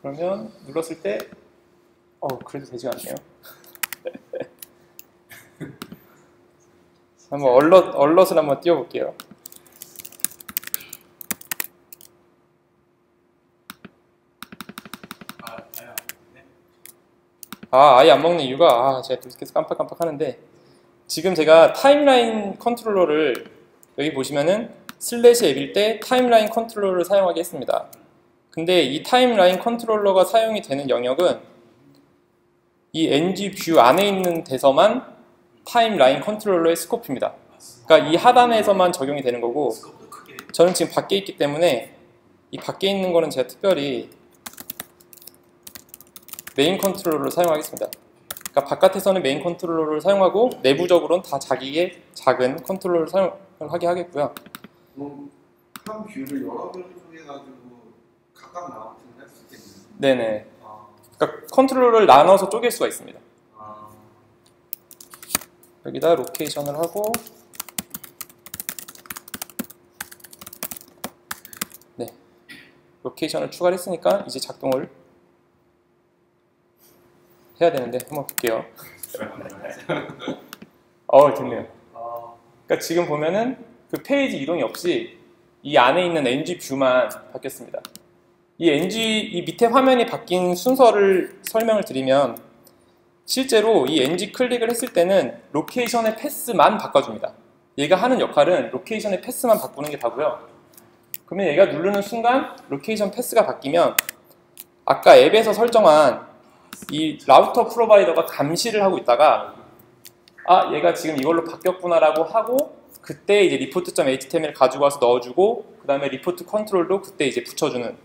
그러면 눌렀을 때 그래도 되지 않네요. 한번 얼럿을 한번 띄워볼게요. 아예 안 먹는 이유가 제가 계속 깜빡깜빡 하는데 지금 제가 타임라인 컨트롤러를 여기 보시면은 슬래시 앱일 때 타임라인 컨트롤러를 사용하게 했습니다. 근데 이 타임라인 컨트롤러가 사용이 되는 영역은 이 ng 뷰 안에 있는 데서만 타임라인 컨트롤러의 스코프입니다. 그러니까 이 하단에서만 적용이 되는 거고 저는 지금 밖에 있기 때문에 이 밖에 있는 거는 제가 특별히 메인 컨트롤러를 사용하겠습니다. 그러니까 바깥에서는 메인 컨트롤러를 사용하고 내부적으로는 다 자기의 작은 컨트롤러를 사용하게 하겠고요. 한 뷰를 여러 뷰를 통해가지고 각각 나눠서 할 수 있겠네요. 네네. 그러니까 컨트롤러를 나눠서 쪼갤 수가 있습니다. 여기다 로케이션을 하고 네, 로케이션을 추가를 했으니까 이제 작동을 해야 되는데 한번 볼게요. 됐네요. 그러니까 지금 보면은 그 페이지 이동이 없이 이 안에 있는 ng 뷰만 바뀌었습니다. 이 밑에 화면이 바뀐 순서를 설명을 드리면 실제로 이 ng 클릭을 했을 때는 로케이션의 패스만 바꿔줍니다. 얘가 하는 역할은 로케이션의 패스만 바꾸는 게 다고요. 그러면 얘가 누르는 순간 로케이션 패스가 바뀌면 아까 앱에서 설정한 이 라우터 프로바이더가 감시를 하고 있다가 얘가 지금 이걸로 바뀌었구나 라고 하고 그때 이제 report.html 가지고 와서 넣어주고 그 다음에 리포트 컨트롤도 그때 이제 붙여주는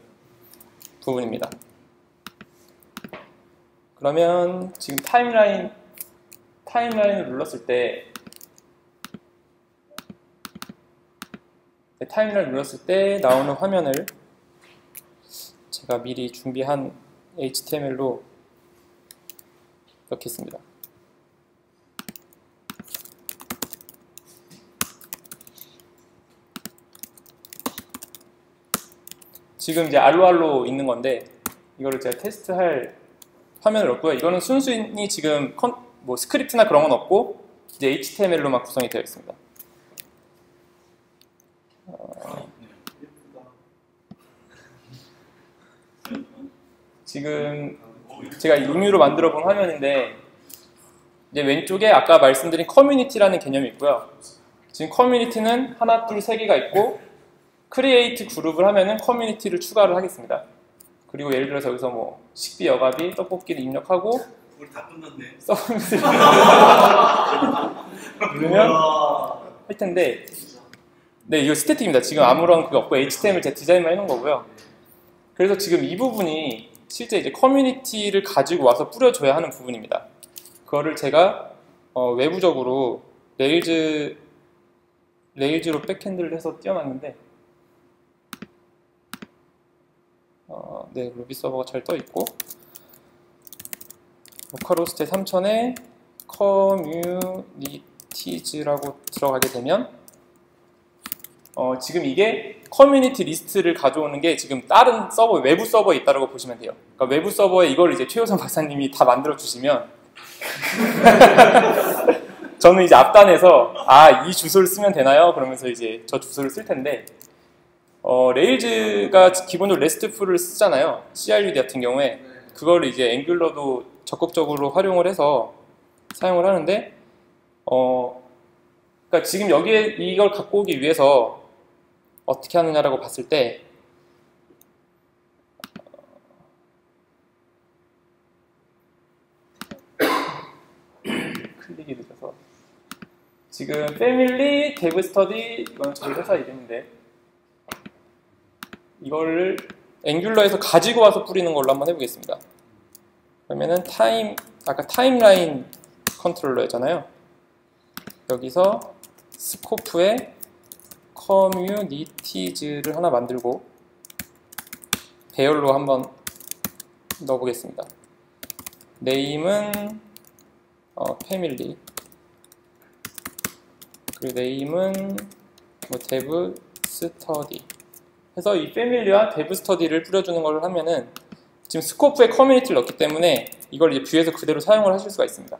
부분입니다. 그러면 지금 타임라인을 눌렀을 때 나오는 화면을 제가 미리 준비한 HTML로 넣겠습니다. 지금 이제 알로알로 있는 건데 이거를 제가 테스트할 화면을 넣고요. 이거는 순수히 지금 뭐 스크립트나 그런 건 없고 이제 HTML로만 구성이 되어 있습니다. 지금 제가 임의로 만들어 본 화면인데 이제 왼쪽에 아까 말씀드린 커뮤니티라는 개념이 있고요. 지금 커뮤니티는 하나, 둘, 세 개가 있고 크리에이트 그룹을 하면은 커뮤니티를 추가를 하겠습니다. 그리고 예를 들어서 여기서 뭐 식비, 여가비, 떡볶이를 입력하고 우리 다 끝났네. 서비스를 누르면 할 텐데 네, 이거 스태틱입니다. 지금 아무런 그거 없고 HTML 제 디자인만 해놓은 거고요. 그래서 지금 이 부분이 실제 이제 커뮤니티를 가지고 와서 뿌려줘야 하는 부분입니다. 그거를 제가 외부적으로 레일즈로 백핸드를 해서 띄워놨는데 네, 루비 서버가 잘 떠있고 로컬호스트 3000에 커뮤니티즈라고 들어가게 되면 지금 이게 커뮤니티 리스트를 가져오는 게 지금 다른 서버, 외부 서버에 있다고 보시면 돼요. 그러니까 외부 서버에 이걸 이제 최효선 박사님이 다 만들어 주시면 저는 이제 앞단에서 이 주소를 쓰면 되나요? 그러면서 이제 저 주소를 쓸 텐데 레일즈가 기본적으로 RESTful을 쓰잖아요. CRUD 같은 경우에 그걸 이제 앵귤러도 적극적으로 활용을 해서 사용을 하는데 그러니까 지금 여기에 이걸 갖고 오기 위해서 어떻게 하느냐라고 봤을 때 클릭이 늦어서 지금 패밀리 데브 스터디 이건 저희 회사 이름인데 이거를 앵귤러에서 가지고 와서 뿌리는 걸로 한번 해보겠습니다. 그러면은 아까 타임라인 컨트롤러였잖아요. 여기서 스코프에 커뮤니티즈를 하나 만들고 배열로 한번 넣어보겠습니다. 네임은 패밀리 그리고 네임은 뭐 데브 스터디 해서 이 패밀리와 데브 스터디를 뿌려주는 걸 하면은 지금 스코프에 커뮤니티를 넣기 때문에 이걸 이제 뷰에서 그대로 사용을 하실 수가 있습니다.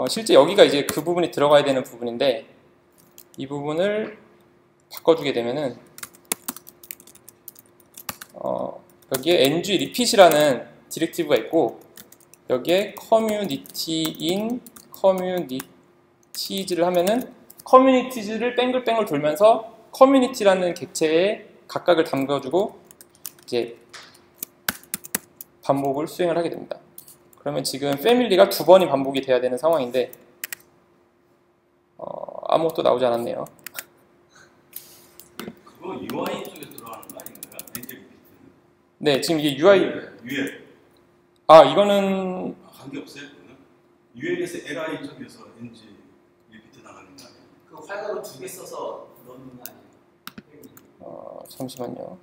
실제 여기가 이제 그 부분이 들어가야 되는 부분인데 이 부분을 바꿔주게 되면은 여기에 ng repeat이라는 디렉티브가 있고 여기에 community in communities를 하면은 communities를 뱅글뱅글 돌면서 community라는 객체에 각각을 담가주고 이제 반복을 수행을 하게 됩니다. 그러면 지금 family가 2번이 반복이 돼야 되는 상황인데 아무것도 나오지 않았네요. 그거 UI 쪽에 들어가는 거 아닌가요? 엔젤 리피트는? 네, 지금 이게 UI UL. 이거는 관계 없어요? 그거는? UL에서 LI 쪽에서 NG 리피트 나가는 거 아니에요? 그 활가루 2개 써서 넣는 거 아니에요? 잠시만요.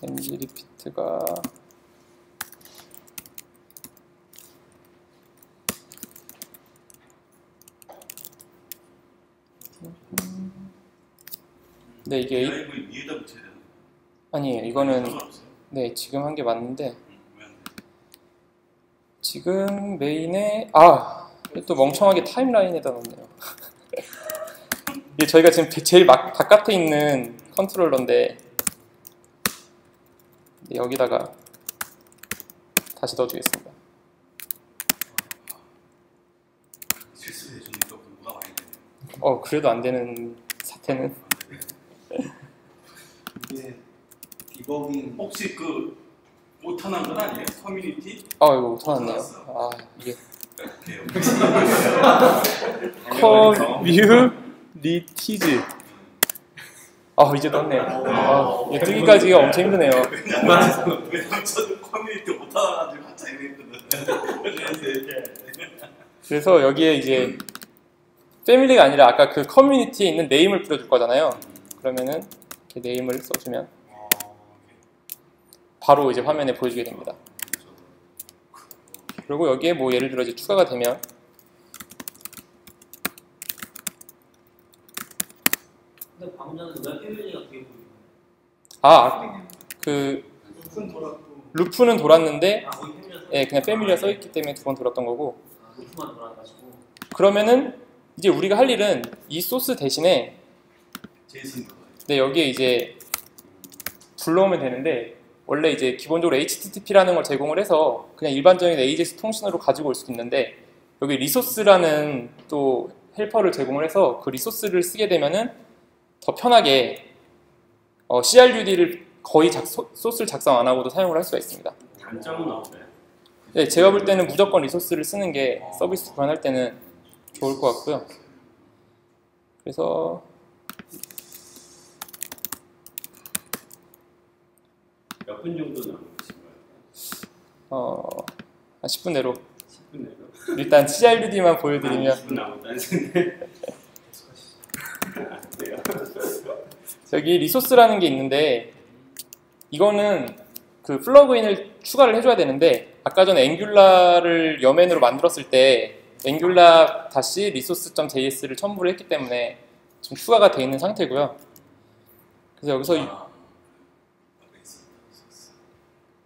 NG 리피트가 네, 이게 LI 위에다 붙여야 되나? 아니에요. 이거는 상관없어요? 네, 지금 한 게 맞는데 왜 안 돼? 지금 메인에 또 멍청하게 타임라인에다 넣었네요. 이게 저희가 지금 제일 바깥에 있는 컨트롤러인데 여기다가 다시 넣어주겠습니다. 실수해 주니까 뭐가 많이 되네요. 그래도 안 되는 사태는 이게 디버깅 혹시 그 오타난 건 아니에요? 커뮤니티? 이거 못하네요. 이게 오케이. 커뮤니티즈 이제 넣었네요. 이게 뜨기까지가 엄청 힘드네요. 왜냐면 저도 커뮤니티 오타나가지고 한참 애매했거든. 그래서 여기에 이제 패밀리가 아니라 아까 그 커뮤니티에 있는 네임을 뿌려줄 거잖아요. 그러면은 이렇게 네임을 써주면 바로 이제 화면에 보여주게 됩니다. 그리고 여기에 뭐 예를 들어 이제 추가가 되면 근데 방금 전에 왜 패밀리가 그게 보이는 그 루프는 돌았고 루프는 돌았는데 거기 패밀리가 그냥 패밀리가 써있기 때문에 2번 돌았던 거고 루프만 돌아가지고 그러면은 이제 우리가 할 일은 이 소스 대신에 제이슨 그거. 여기에 이제 불러오면 되는데 원래 이제 기본적으로 HTTP라는 걸 제공을 해서 그냥 일반적인 AJAX 통신으로 가지고 올 수도 있는데 여기 리소스라는 또 헬퍼를 제공을 해서 그 리소스를 쓰게 되면은 더 편하게 CRUD를 거의 소스를 작성 안 하고도 사용을 할 수가 있습니다. 단점은 없어요. 네, 제가 볼 때는 무조건 리소스를 쓰는 게 서비스 구현할 때는 좋을 것 같고요. 그래서 몇 분 정도 남으신 거예요? 한 10분 내로 10분 내로? 일단 CRUD만 보여드리면 20분 남았다는 소리인데 안 돼요. 여기 리소스라는 게 있는데 이거는 그 플러그인을 추가를 해줘야 되는데 아까 전에 앵귤라를 여맨으로 만들었을 때 앵귤라 다시 resource.js를 첨부를 했기 때문에 좀 추가가 되어 있는 상태고요. 그래서 여기서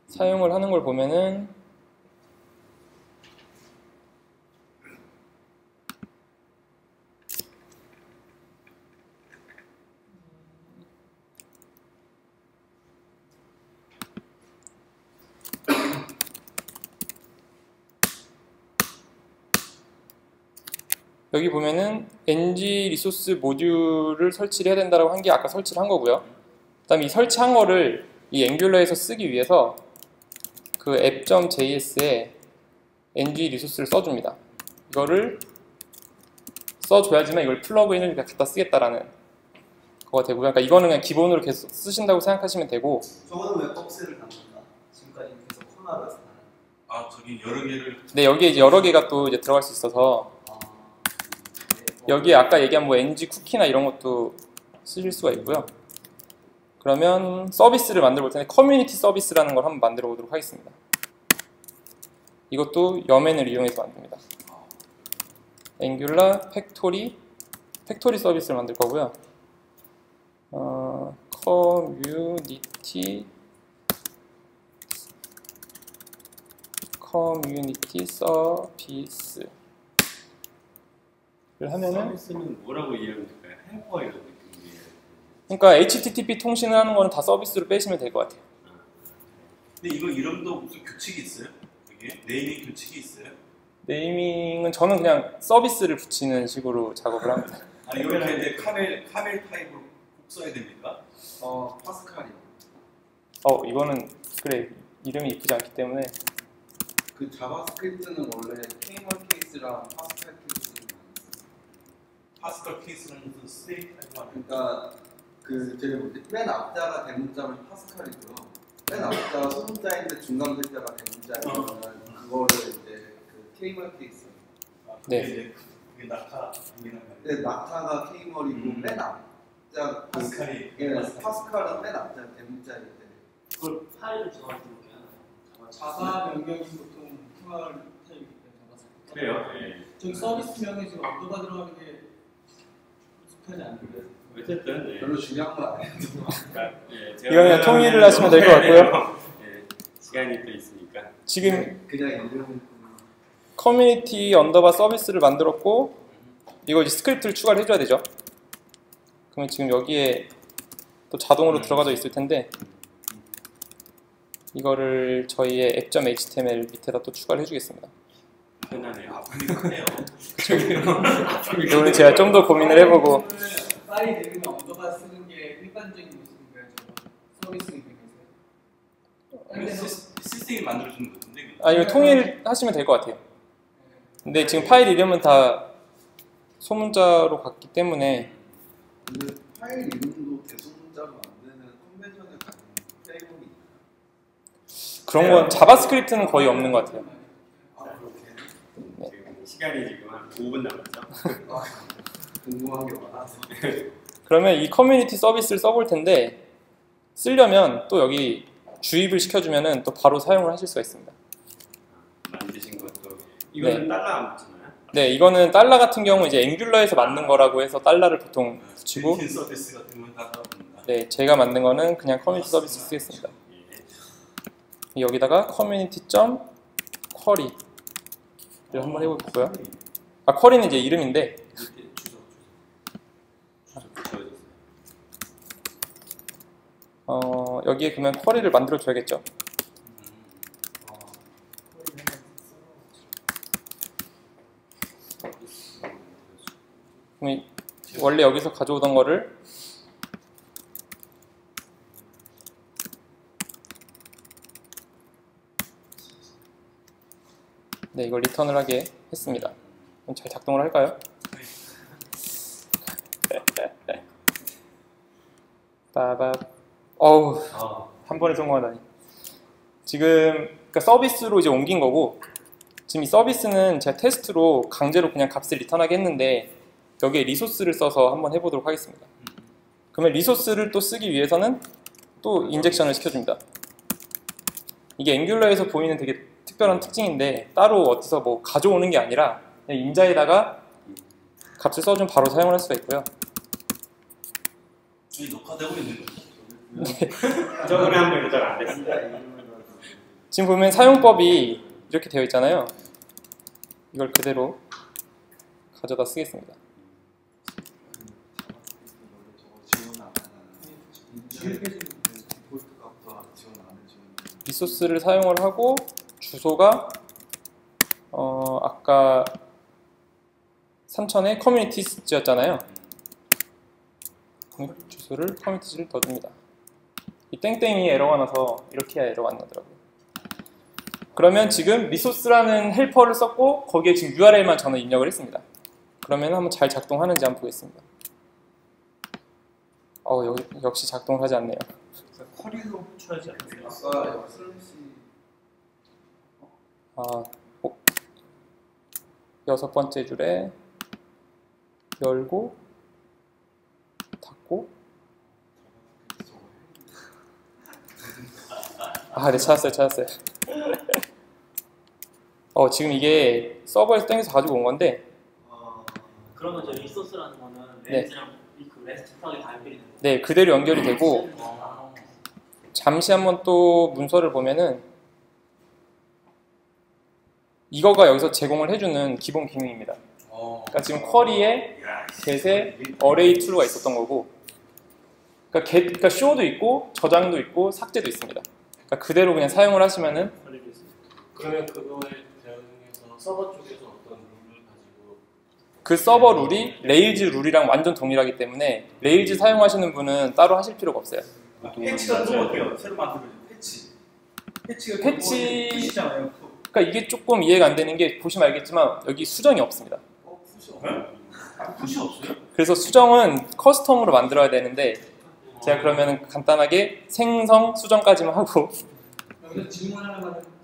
사용을 하는 걸 보면은 여기 보면은 ng 리소스 모듈을 설치를 해야 된다고 한 게 아까 설치를 한 거고요. 그 다음에 이 설치한 거를 이 앵귤러에서 쓰기 위해서 그 app.js에 ng 리소스를 써줍니다. 이거를 써줘야지만 이걸 플러그인을 갖다 쓰겠다라는 거가 되고요. 그러니까 이거는 그냥 기본으로 계속 쓰신다고 생각하시면 되고 저거는 왜 박스를 담는가? 지금까지 계속 코너를 저기 여러 개를. 근데 여기에 이제 여러 개가 또 이제 들어갈 수 있어서 여기에 아까 얘기한 뭐 ng 쿠키나 이런 것도 쓰실 수가 있고요. 그러면 서비스를 만들어 볼 텐데 커뮤니티 서비스라는 걸 한번 만들어 보도록 하겠습니다. 이것도 여맨을 이용해서 만듭니다. 앵귤라 팩토리 서비스를 만들 거고요. 커뮤니티 서비스를 하면은 서비스는 뭐라고 이해하면 될까요? 헬퍼 이런 느낌이에요. 그러니까 HTTP 통신을 하는 거는 다 서비스로 빼시면 될 것 같아요. 근데 이거 이름도 무슨 규칙이 있어요? 이게 네이밍 규칙이 있어요? 네이밍은 저는 그냥 서비스를 붙이는 식으로 작업을 합니다. 아니 이렇게 이제 카멜 타입으로 꼭 써야 됩니까? 파스칼이. 이거는 그래 이름이 이쁘지 않기 때문에 그 자바스크립트는 원래 케이멀 케이스랑 파스칼 케이스를 파스칼 케이스는 무슨 스테이트 타입 아니에요? 그러니까 그 제가 볼 때 맨 앞자가 대문자면 파스칼이고요. 맨 앞자가 소문자인데 중간 글자가 대문자이면 그거를 이제 그 케이멀 케이스. 네. 이제 그게 낙타 이해는 근데 낙타가 케이멀이고 맨 앞자 파스칼이 예, 파스칼은 맨 앞자 대문자인데. 그걸 파일을 정할 때 이렇게 하나요? 자바 변경이 보통 QR 타입이기 때문에 그래요. 예. 저기 서비스명에 지금 언더가 들어가는 게 익숙하지 않은데. 어쨌든 예. 별로 중요한 건 아니에요. 그러니까, 예, 제가 이거 그냥 통일을 하시면 될 것 같고요. 예, 시간이 또 있으니까. 지금 그냥 이름은 커뮤니티 언더바 서비스를 만들었고 이거 이제 스크립트를 추가를 해줘야 되죠. 그러면 지금 여기에 또 자동으로 들어가져 있을 텐데 이거를 저희의 app.html 밑에다 또 추가를 해주겠습니다. 편하네요. 앞이 크네요. 이거는 제가 좀 더 고민을 해보고 파일 내리면 언더바 쓰는 게 일반적인 모습인가요? 저 서비스 입장에서? 시스템이 만들어주는 것 같은데. 이거 통일하시면 될 것 같아요. 근데 지금 파일 이름은 다 소문자로 갔기 때문에 근데 파일 이름도 대소문자로 만드는 컨벤션을 가진 프레임워크이 있나요? 그런 건 자바스크립트는 거의 없는 것 같아요. 그렇게 지금 시간이 지금 한 5분 남았죠. 궁금한 게 많아서. 그러면 이 커뮤니티 서비스를 써볼 텐데 쓰려면 또 여기 주입을 시켜주면은 또 바로 사용을 하실 수가 있습니다. 만드신 것도 이거는 달러 안 붙이나요? 네, 이거는 달러 같은 경우 이제 앵귤러에서 만든 거라고 해서 달러를 보통 붙이고 빈 서비스 같은 건 다 나옵니다. 네, 제가 만든 거는 그냥 커뮤니티 서비스 쓰겠습니다. 여기다가 community.query를 한번 해볼까요? 쿼리는 이제 이름인데 이렇게 주소. 여기에 그러면 쿼리를 만들어 줘야겠죠. 그럼 원래 여기서 가져오던 거를 네, 이걸 리턴을 하게 했습니다. 그럼 잘 작동을 할까요? 빠밥. 어우, 한 번에 성공하다니. 지금 그러니까 서비스로 이제 옮긴 거고, 지금 이 서비스는 제가 테스트로 강제로 그냥 값을 리턴하게 했는데 여기에 리소스를 써서 한번 해보도록 하겠습니다. 그러면 리소스를 또 쓰기 위해서는 또 인젝션을 시켜줍니다. 이게 앵귤러에서 보이는 되게 특별한 특징인데 따로 어디서 뭐 가져오는 게 아니라 그냥 임자에다가 값을 써주면 바로 사용을 할 수가 있고요. 저희 녹화되고 있는 거죠. 저번에 한번 이러다가 안 됐습니다. 지금 보면 사용법이 이렇게 되어 있잖아요. 이걸 그대로 가져다 쓰겠습니다. 리소스를 사용을 하고 주소가 아까 3000에 커뮤니티즈였잖아요. 주소를 커뮤니티즈를 넣어줍니다. 이 땡땡이 에러가 나서 이렇게 해야 에러가 안 나더라고요. 그러면 지금 리소스라는 헬퍼를 썼고 거기에 지금 URL만 저는 입력을 했습니다. 그러면 한번 잘 작동하는지 한번 보겠습니다. 역시 작동을 하지 않네요. 쿼리로 호출하지 않나요? 아까 슬래시 여섯 번째 줄에 열고 닫고 네, 찾았어요. 지금 이게 서버에서 땡겨서 가지고 온 건데 그러면 저 리소스라는 거는 네. 레스트랑 그 레스트하게 다 연결이 되는 거예요? 네, 그대로 연결이 되고 잠시 한번 또 문서를 보면은 이거가 여기서 제공을 해주는 기본 기능입니다. 그러니까 지금 쿼리에 get에 array true가 있었던 거고 그러니까 쇼도 있고 저장도 있고 삭제도 있습니다. 그러니까 그대로 그냥 사용을 하시면은 그러면 그거에 대응해서 서버 쪽에서 어떤 룰을 가지고 그 서버 룰이 레일즈 룰이랑 완전 동일하기 때문에 레일즈 사용하시는 분은 따로 하실 필요가 없어요. 패치가 또 어때요? 새로 만들어진 패치. 패치가 패치- 푸시잖아요. 그러니까 이게 조금 이해가 안 되는 게 보시면 알겠지만 여기 수정이 없습니다. 푸시 없어요? 푸시 없어요? 그래서 수정은 커스텀으로 만들어야 되는데 제가 그러면 간단하게 생성 수정까지만 하고 여기서 질문 하나만 하겠습니다.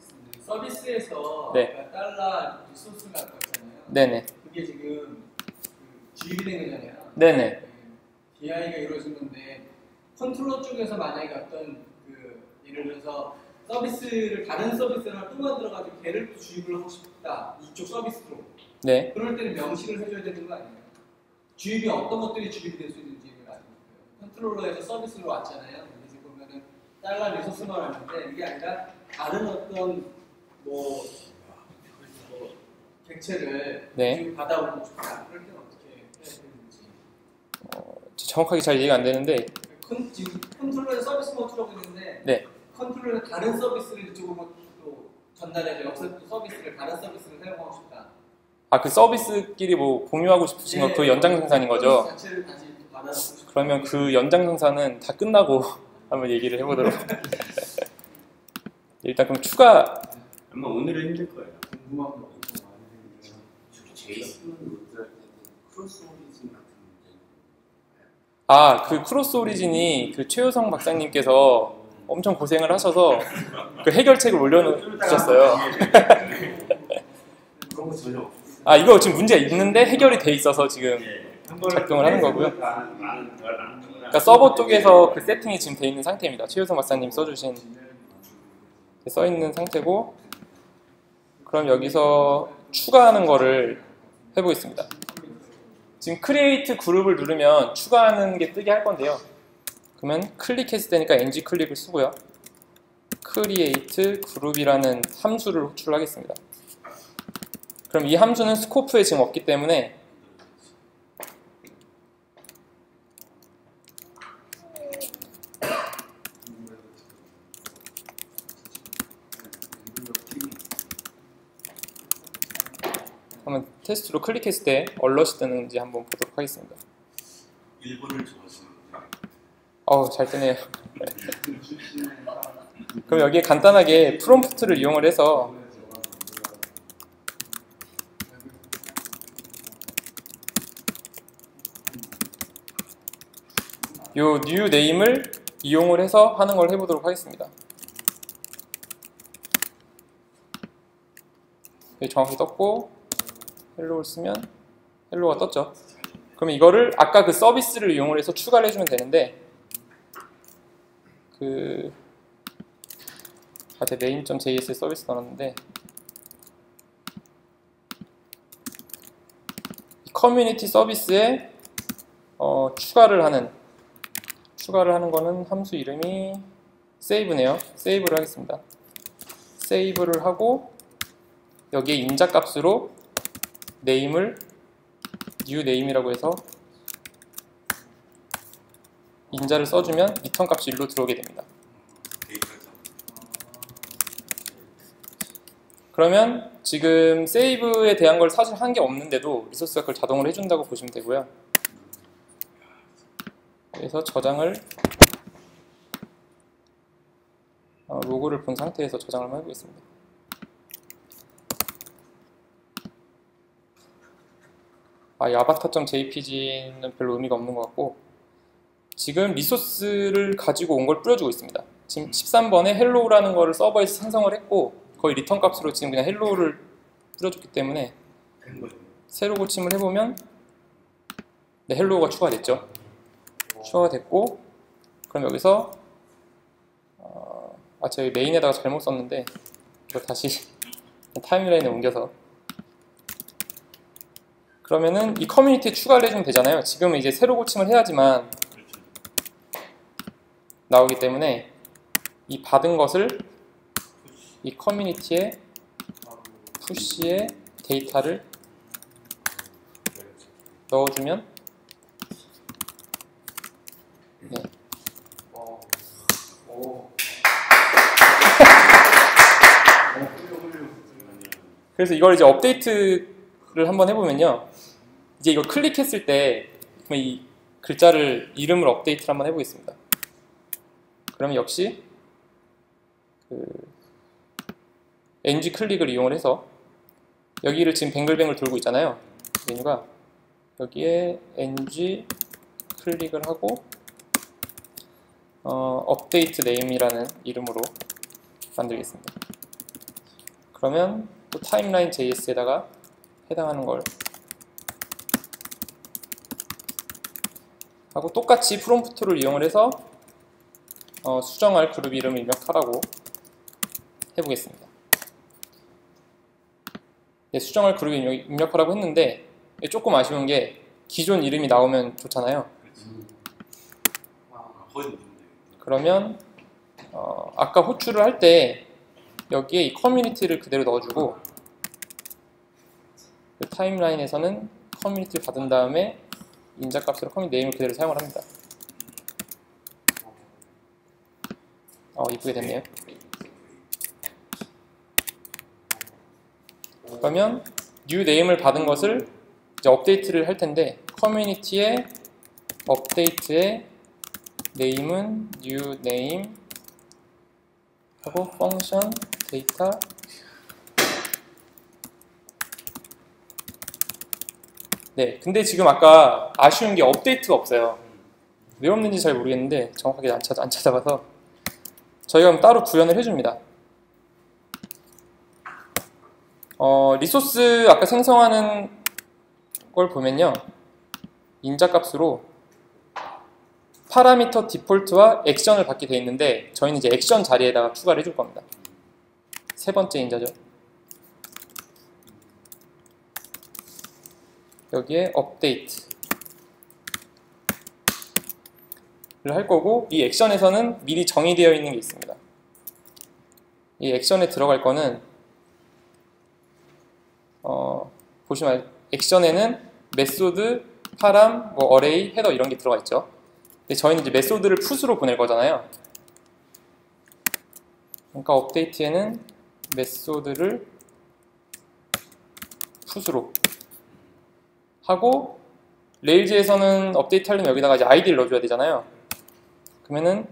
서비스에서 네. 달러 리소스 갖고 있잖아요. 네네 그게 지금 주입이 된 거잖아요. 네네 DI가 이루어진 건데 컨트롤러 쪽에서 만약에 어떤 예를 들어서 서비스를 다른 서비스를 또 만들어가지고 걔를 또 주입을 하고 싶다 이쪽 서비스로 네. 그럴 때는 명시를 해줘야 되는 거 아니에요? 주입이 어떤 것들이 주입이 될 수 있는지를 알고 있어요. 컨트롤러에서 서비스로 왔잖아요. 여기 보면은 달러 리소스만 왔는데 이게 아니라 다른 어떤 뭐 객체를 네. 주입 받아오고 싶다. 그럴 때는 어떻게 해야 되는지. 정확하게 잘 이해가 안 되는데 지금 컨트롤러에 서비스 모드라고 있는데 네. 컨트롤러에 다른 서비스를 이쪽으로 또 전달해서 여기서 또 서비스를 다른 서비스를 사용하고 싶다. 아 그 서비스끼리 뭐 공유하고 싶으신 거 그 연장 생산인 거죠? 서비스 자체를 다시 또 받아보고 싶다. 그러면 그 연장 생산은 다 끝나고 한번 얘기를 해보도록 일단 그럼 추가 아마 오늘은 힘들 거예요. 궁금한 게 엄청 많은데 제이슨 로드할 때는 크로스 오리진 같은 문제는 아 그 크로스 오리진이 그 최효성 박사님께서 엄청 고생을 하셔서 그 해결책을 올려주셨어요. 그런 거 전혀 없어요. 아 이거 지금 문제가 있는데 해결이 돼 있어서 지금 한번 작동을 하는 거고요. 많은 걸 안. 그러니까 서버 쪽에서 그 세팅이 지금 돼 있는 상태입니다. 최효성 박사님 써주신 써 있는 상태고 그럼 여기서 추가하는 거를 해보겠습니다. 지금 크리에이트 그룹을 누르면 추가하는 게 뜨게 할 건데요. 그러면 클릭했을 때니까 ng 클릭을 쓰고요. 크리에이트 그룹이라는 함수를 호출하겠습니다. 그럼 이 함수는 스코프에 지금 없기 때문에 한번 테스트로 클릭했을 때 얼럿이 뜨는지 한번 보도록 하겠습니다. 일본을 좋아하시는 잘 뜨네요. 그럼 여기에 간단하게 프롬프트를 이용을 해서 요 new name을 이용을 해서 하는 걸 해보도록 하겠습니다. 여기 정확히 떴고 헬로우를 쓰면 헬로우가 떴죠. 그러면 이거를 아까 그 서비스를 이용을 해서 추가를 해주면 되는데 제가 main.js에 서비스 넣었는데 이 커뮤니티 서비스에 추가를 하는 거는 함수 이름이 save네요. save를 하겠습니다. save를 하고 여기에 인자 값으로 name을 new name이라고 해서 인자를 써주면 리턴 값이 1로 들어오게 됩니다. 그러면 지금 세이브에 대한 걸 사실 한 게 없는데도 리소스가 그걸 자동으로 해준다고 보시면 되고요. 그래서 저장을 로고를 본 상태에서 저장을 한번 해보겠습니다. 이 avatar.jpg는 별로 의미가 없는 것 같고 지금 리소스를 가지고 온 걸 뿌려주고 있습니다. 지금 13번에 헬로우라는 거를 서버에서 생성을 했고 거의 리턴 값으로 지금 그냥 헬로우를 뿌려줬기 때문에 새로 고침을 해보면 네, 헬로우가 추가됐죠. 추가가 됐고 그럼 여기서 제가 메인에다가 잘못 썼는데 이거 다시 타임라인에 옮겨서 그러면은 이 커뮤니티에 추가를 해주면 되잖아요. 지금은 이제 새로 고침을 해야지만 나오기 때문에 이 받은 것을 이 커뮤니티에 푸시에 데이터를 넣어주면 네, 그래서 이걸 이제 업데이트를 한번 해보면요. 이제 이거 클릭했을 때 이 글자를 이름을 업데이트를 한번 해보겠습니다. 그러면 역시 그 ng 클릭을 이용을 해서 여기를 지금 뱅글뱅글 돌고 있잖아요. 메뉴가 여기에 ng 클릭을 하고 업데이트 네임이라는 이름으로 만들겠습니다. 그러면 또 타임라인 JS에다가 해당하는 걸 하고 똑같이 프롬프트를 이용을 해서 수정할 그룹 이름을 입력하라고 해보겠습니다. 네, 수정할 그룹 입력하라고 했는데 조금 아쉬운 게 기존 이름이 나오면 좋잖아요. 그러면 아까 호출을 할 때 여기에 이 커뮤니티를 그대로 넣어주고 그 타임라인에서는 커뮤니티를 받은 다음에 인자값으로 커뮤니티 네임을 그대로 사용을 합니다. 이쁘게 됐네요. 그러면 new 네임을 받은 것을 이제 업데이트를 할 텐데 커뮤니티의 업데이트의 네임은 new name 하고 펑션 데이터 네, 근데 지금 아까 아쉬운 게 업데이트가 없어요. 왜 없는지 잘 모르겠는데 정확하게 안 찾아봐서 저희가 그럼 따로 구현을 해줍니다. 리소스 아까 생성하는 걸 보면요. 인자값으로 파라미터 디폴트와 액션을 받게 돼 있는데 저희는 이제 액션 자리에다가 추가를 해줄 겁니다. 세 번째 인자죠. 여기에 업데이트를 할 거고 이 액션에서는 미리 정의되어 있는 게 있습니다. 이 액션에 들어갈 거는 보시면 액션에는 메소드, 파람, 뭐 어레이, 헤더 이런 게 들어가 있죠. 근데 저희는 이제 메소드를 풋으로 보낼 거잖아요. 그러니까 업데이트에는 메소드를 풋으로 하고 레일즈에서는 업데이트 하려면 여기다가 이제 아이디를 넣어줘야 되잖아요. 그러면은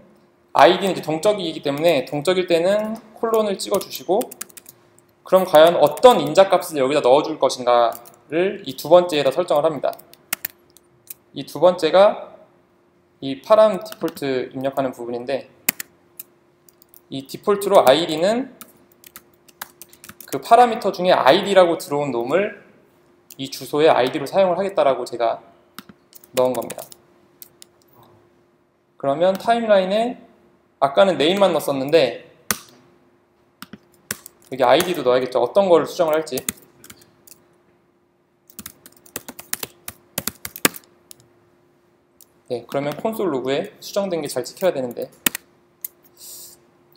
아이디는 이제 동적이기 때문에 동적일 때는 콜론을 찍어주시고 그럼 과연 어떤 인자값을 여기다 넣어줄 것인가를 이 두 번째에다 설정을 합니다. 이 두 번째가 이 파람 디폴트 입력하는 부분인데 이 디폴트로 id는 그 파라미터 중에 id라고 들어온 놈을 이 주소에 id로 사용을 하겠다라고 제가 넣은 겁니다. 그러면 타임라인에 아까는 name만 넣었었는데 여기 id도 넣어야겠죠. 어떤 거를 수정을 할지. 네, 그러면 콘솔 로그에 수정된 게 잘 찍혀야 되는데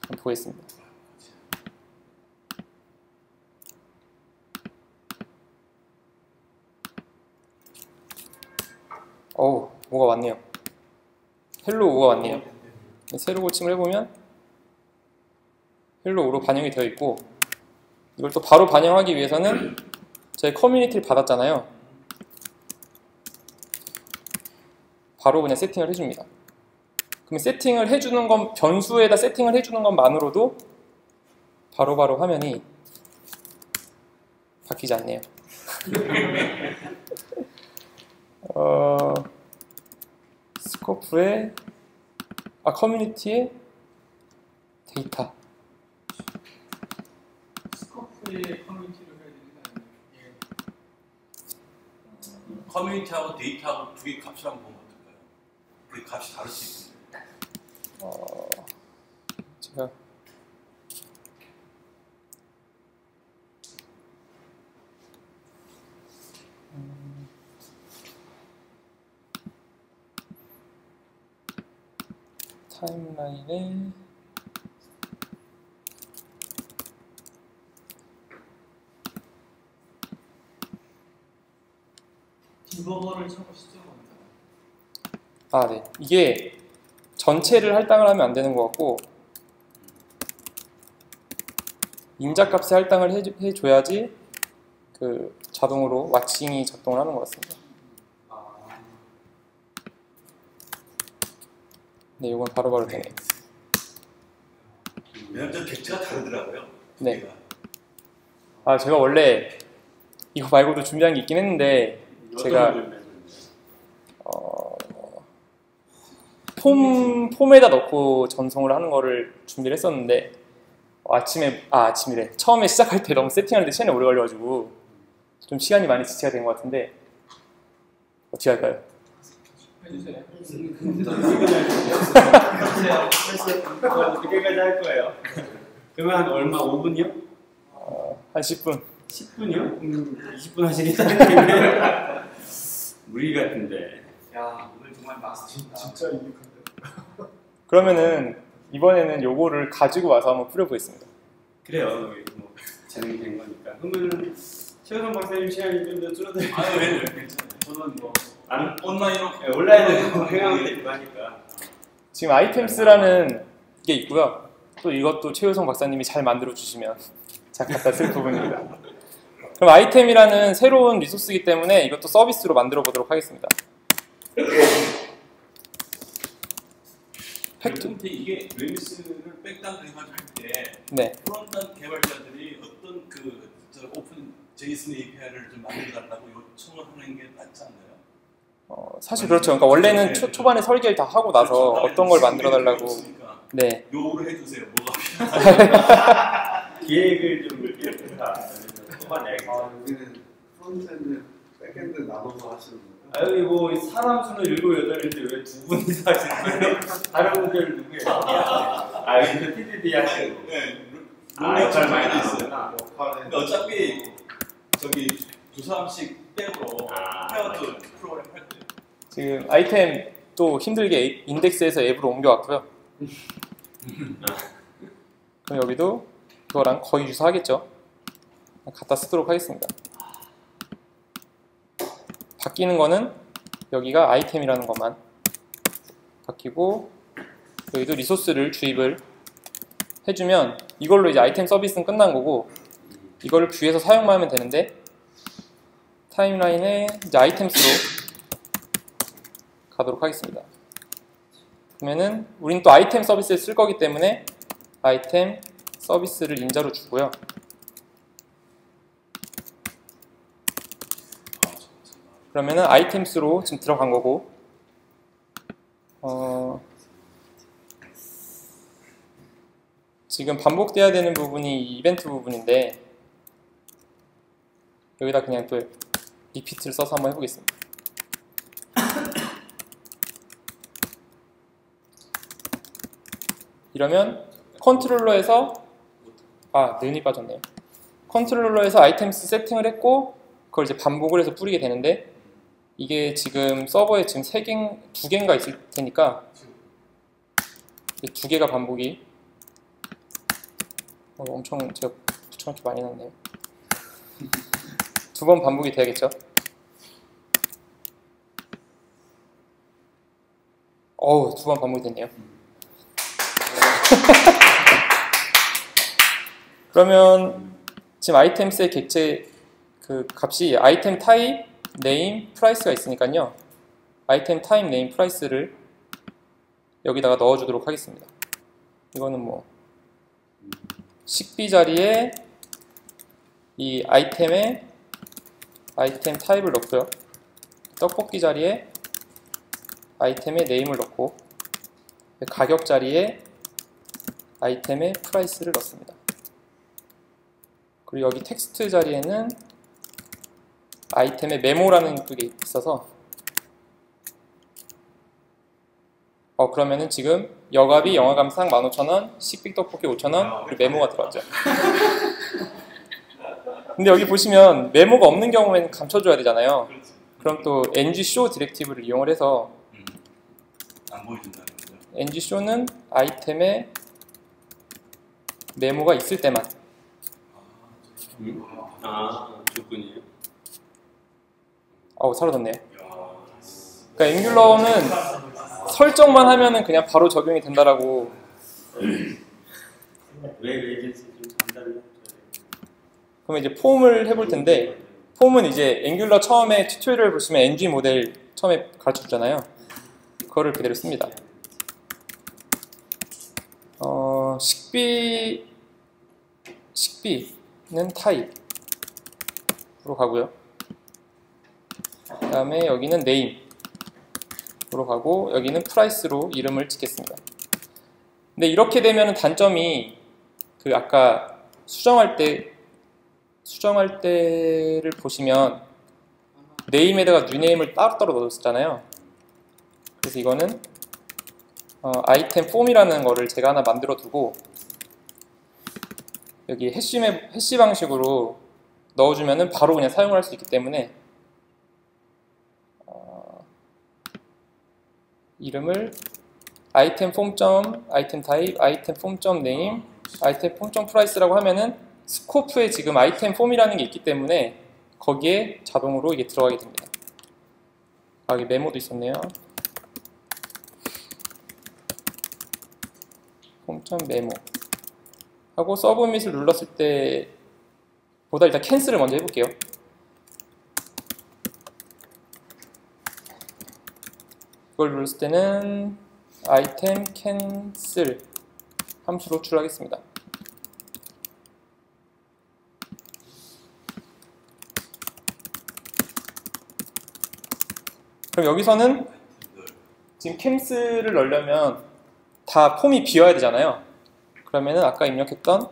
한번 보겠습니다. 어우, 뭐가 왔네요. 헬로 5가 왔네요. 새로 고침을 해보면 헬로 5로 반영이 되어 있고 이걸 또 바로 반영하기 위해서는 저희 커뮤니티를 받았잖아요. 바로 그냥 세팅을 해줍니다. 그럼 세팅을 해주는 건 변수에다 세팅을 해주는 것만으로도 바로바로 화면이 바뀌지 않네요. 스코프에 커뮤니티에 데이터 스코프에 커뮤니티를 해야 되는 거 아니에요? 커뮤니티하고 데이터하고 두 개 값을 한번 보면 어떨까요? 그 값이 다를 수 있는데. 제가 타임라인에 디버거를 쳐보시죠. 네. 이게 전체를 할당을 하면 안 되는 것 같고 인자값에 할당을 해줘야지 그 자동으로 왓칭이 작동을 하는 것 같습니다. 네, 이건 바로바로 되네요. 왜냐면 저 객체가 다르더라고요. 네. 얘가. 아, 제가 원래 이거 말고도 준비한 게 있긴 했는데 제가 폼에다 넣고 전송을 하는 거를 준비를 했었는데 아침이래. 처음에 시작할 때 너무 세팅하는데 시간이 오래 걸려가지고 좀 시간이 많이 지체가 된 것 같은데 어떻게 할까요? 늦게까지 할 거예요. 그러면 한 얼마? 5분이요? 한 10분. 10분이요? 20분 하시겠다는 무리 같은데. 야, 오늘 정말 마스터신다. 진짜 유익한데. 그러면은 이번에는 요거를 가지고 와서 한번 뿌려보겠습니다. 그래요. 뭐 재능이 된 거니까. 그러면 최우성 박사님 시간이 좀 더 줄어들. 아유, 왜 괜찮아요. 저는 뭐 온라인으로 온라인으로 생각이 되고 하니까. 지금 아이템스라는 게 있고요. 또 이것도 최우성 박사님이 잘 만들어 주시면 잘 갖다 쓸 부분입니다. 그럼 아이템이라는 새로운 리소스이기 때문에 이것도 서비스로 만들어 보도록 하겠습니다. 근데 이게 웨비스를 백단 해가지고 할 때 네. 프론트end 개발자들이 어떤 저 오픈 JSON API를 좀 만들어달라고 요청을 하는 게 낫지 않나요? 사실 그렇죠. 그러니까 원래는 초반에 설계를 다 하고 나서 그렇죠. 어떤 걸 만들어 달라고. 네. 요구를 해주세요. 뭐가 기획을 좀 이렇게 해서 초반에. 여기는 프론트엔드, 백엔드 나눠서 하시는 거예요? 여기 뭐 사람 수는 7, 8인데 왜 두 분이서 하시는 거예요? 다른 분들 누구예요? 여기 그 TDD 하시는 거. 네. 역할 많이 있어요. 나왔구나. 근데 어차피 저기 두 사람씩 빼고 아, 페어도 프로그램 할 때. 지금 아이템 또 힘들게 인덱스에서 앱으로 옮겨왔고요. 그럼 여기도 그거랑 거의 유사하겠죠. 갖다 쓰도록 하겠습니다. 바뀌는 거는 여기가 아이템이라는 것만 바뀌고 여기도 리소스를 주입을 해주면 이걸로 이제 아이템 서비스는 끝난 거고 이거를 뷰에서 사용만 하면 되는데 타임라인에 이제 아이템스로 가도록 하겠습니다. 그러면은 우린 또 아이템 서비스를 쓸 거기 때문에 아이템 서비스를 인자로 주고요. 그러면은 아이템스로 지금 들어간 거고 지금 반복돼야 되는 부분이 이 이벤트 부분인데 여기다 그냥 또 리피트를 써서 한번 해보겠습니다. 이러면 컨트롤러에서 눈이 빠졌네요. 컨트롤러에서 아이템스 세팅을 했고 그걸 이제 반복을 해서 뿌리게 되는데 이게 지금 서버에 지금 2개인가 있을 테니까 2개가 반복이 엄청 제가 붙여넣기 많이 넣네요. 2번 반복이 돼야겠죠. 2번 반복이 됐네요. 그러면 지금 아이템스의 객체 그 값이 아이템 타입, 네임, 프라이스가 있으니까요. 아이템 타입, 네임, 프라이스를 여기다가 넣어주도록 하겠습니다. 이거는 뭐 식비 자리에 이 아이템에 아이템 타입을 넣고요. 떡볶이 자리에 아이템의 네임을 넣고 가격 자리에 아이템의 프라이스를 넣습니다. 그리고 여기 텍스트 자리에는 아이템의 메모라는 게 있어서 그러면은 지금 여갑이 영화감상 15,000원, 식빅 떡볶이 5,000원, 그리고 메모가 들어왔죠. 근데 여기 보시면 메모가 없는 경우에는 감춰줘야 되잖아요. 그럼 또 ng-show 디렉티브를 이용을 해서 안 보여준다는 거죠. ng-show는 아이템에 메모가 있을 때만 조건이에요? 사라졌네요. 그러니까 앵귤러는 설정만 하면은 그냥 바로 적용이 된다라고. 왜 이게 좀 간단해? 그러면 이제 폼을 해볼 텐데 폼은 이제 앵귤러 처음에 튜토리얼 보시면 ng 모델 처음에 가르쳐줬잖아요. 그거를 그대로 씁니다. 식비는 타입으로 가고요. 그 다음에 여기는 name으로 가고 여기는 price로 이름을 짓겠습니다. 근데 이렇게 되면 단점이 그 아까 수정할 때를 보시면 name에다가 newname을 따로따로 넣었잖아요. 그래서 이거는 아이템 폼이라는 거를 제가 하나 만들어 두고 여기 해시 방식으로 넣어주면은 바로 그냥 사용을 할 수 있기 때문에 이름을 아이템 폼 아이템 타입, 아이템 폼 name, 아이템 폼 price라고 하면은 스코프에 지금 아이템 폼이라는 게 있기 때문에 거기에 자동으로 이게 들어가게 됩니다. 여기 메모도 있었네요. 폼.메모 하고 서브밋을 눌렀을 때 보다 일단 캔슬을 먼저 해볼게요. 이걸 눌렀을 때는 아이템 캔슬 함수로 출하겠습니다. 그럼 여기서는 지금 캔슬을 넣으려면 다 폼이 비어야 되잖아요. 그러면은 아까 입력했던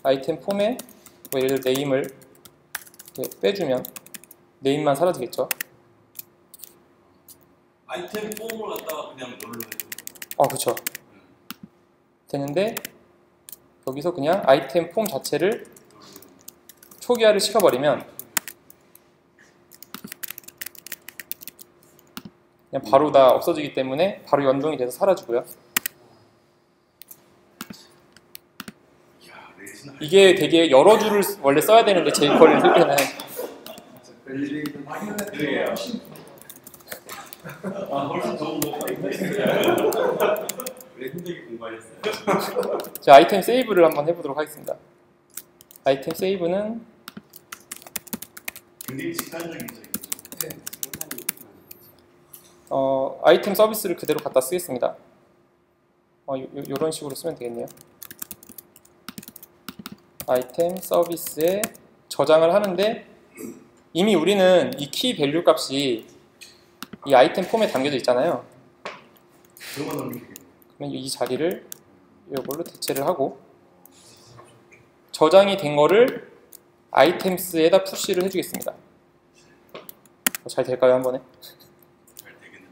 아이템 폼에 뭐 예를 들어 네임을 빼주면 네임만 사라지겠죠. 아이템 폼을 갖다가 그냥 널로 해도. 그렇죠. 되는데 여기서 그냥 아이템 폼 자체를 초기화를 시켜버리면 그냥 바로 다 없어지기 때문에 바로 연동이 돼서 사라지고요. 이게 되게 여러 줄을 원래 써야 되는데 jQuery를 쓸 때는 훨씬 좋은 거. 왜 힘들게 공부하셨어요? 자, 아이템 세이브를 한번 해보도록 하겠습니다. 아이템 세이브는 굉장히 직관적이죠. 아이템 서비스를 그대로 갖다 쓰겠습니다. 이런 식으로 쓰면 되겠네요. 아이템 서비스에 저장을 하는데 이미 우리는 이 키 밸류 값이 이 아이템 폼에 담겨져 있잖아요. 그러면 이 자리를 이걸로 대체를 하고 저장이 된 거를 아이템스에다 푸시를 해주겠습니다. 잘 될까요, 한 번에? 잘 되겠는데.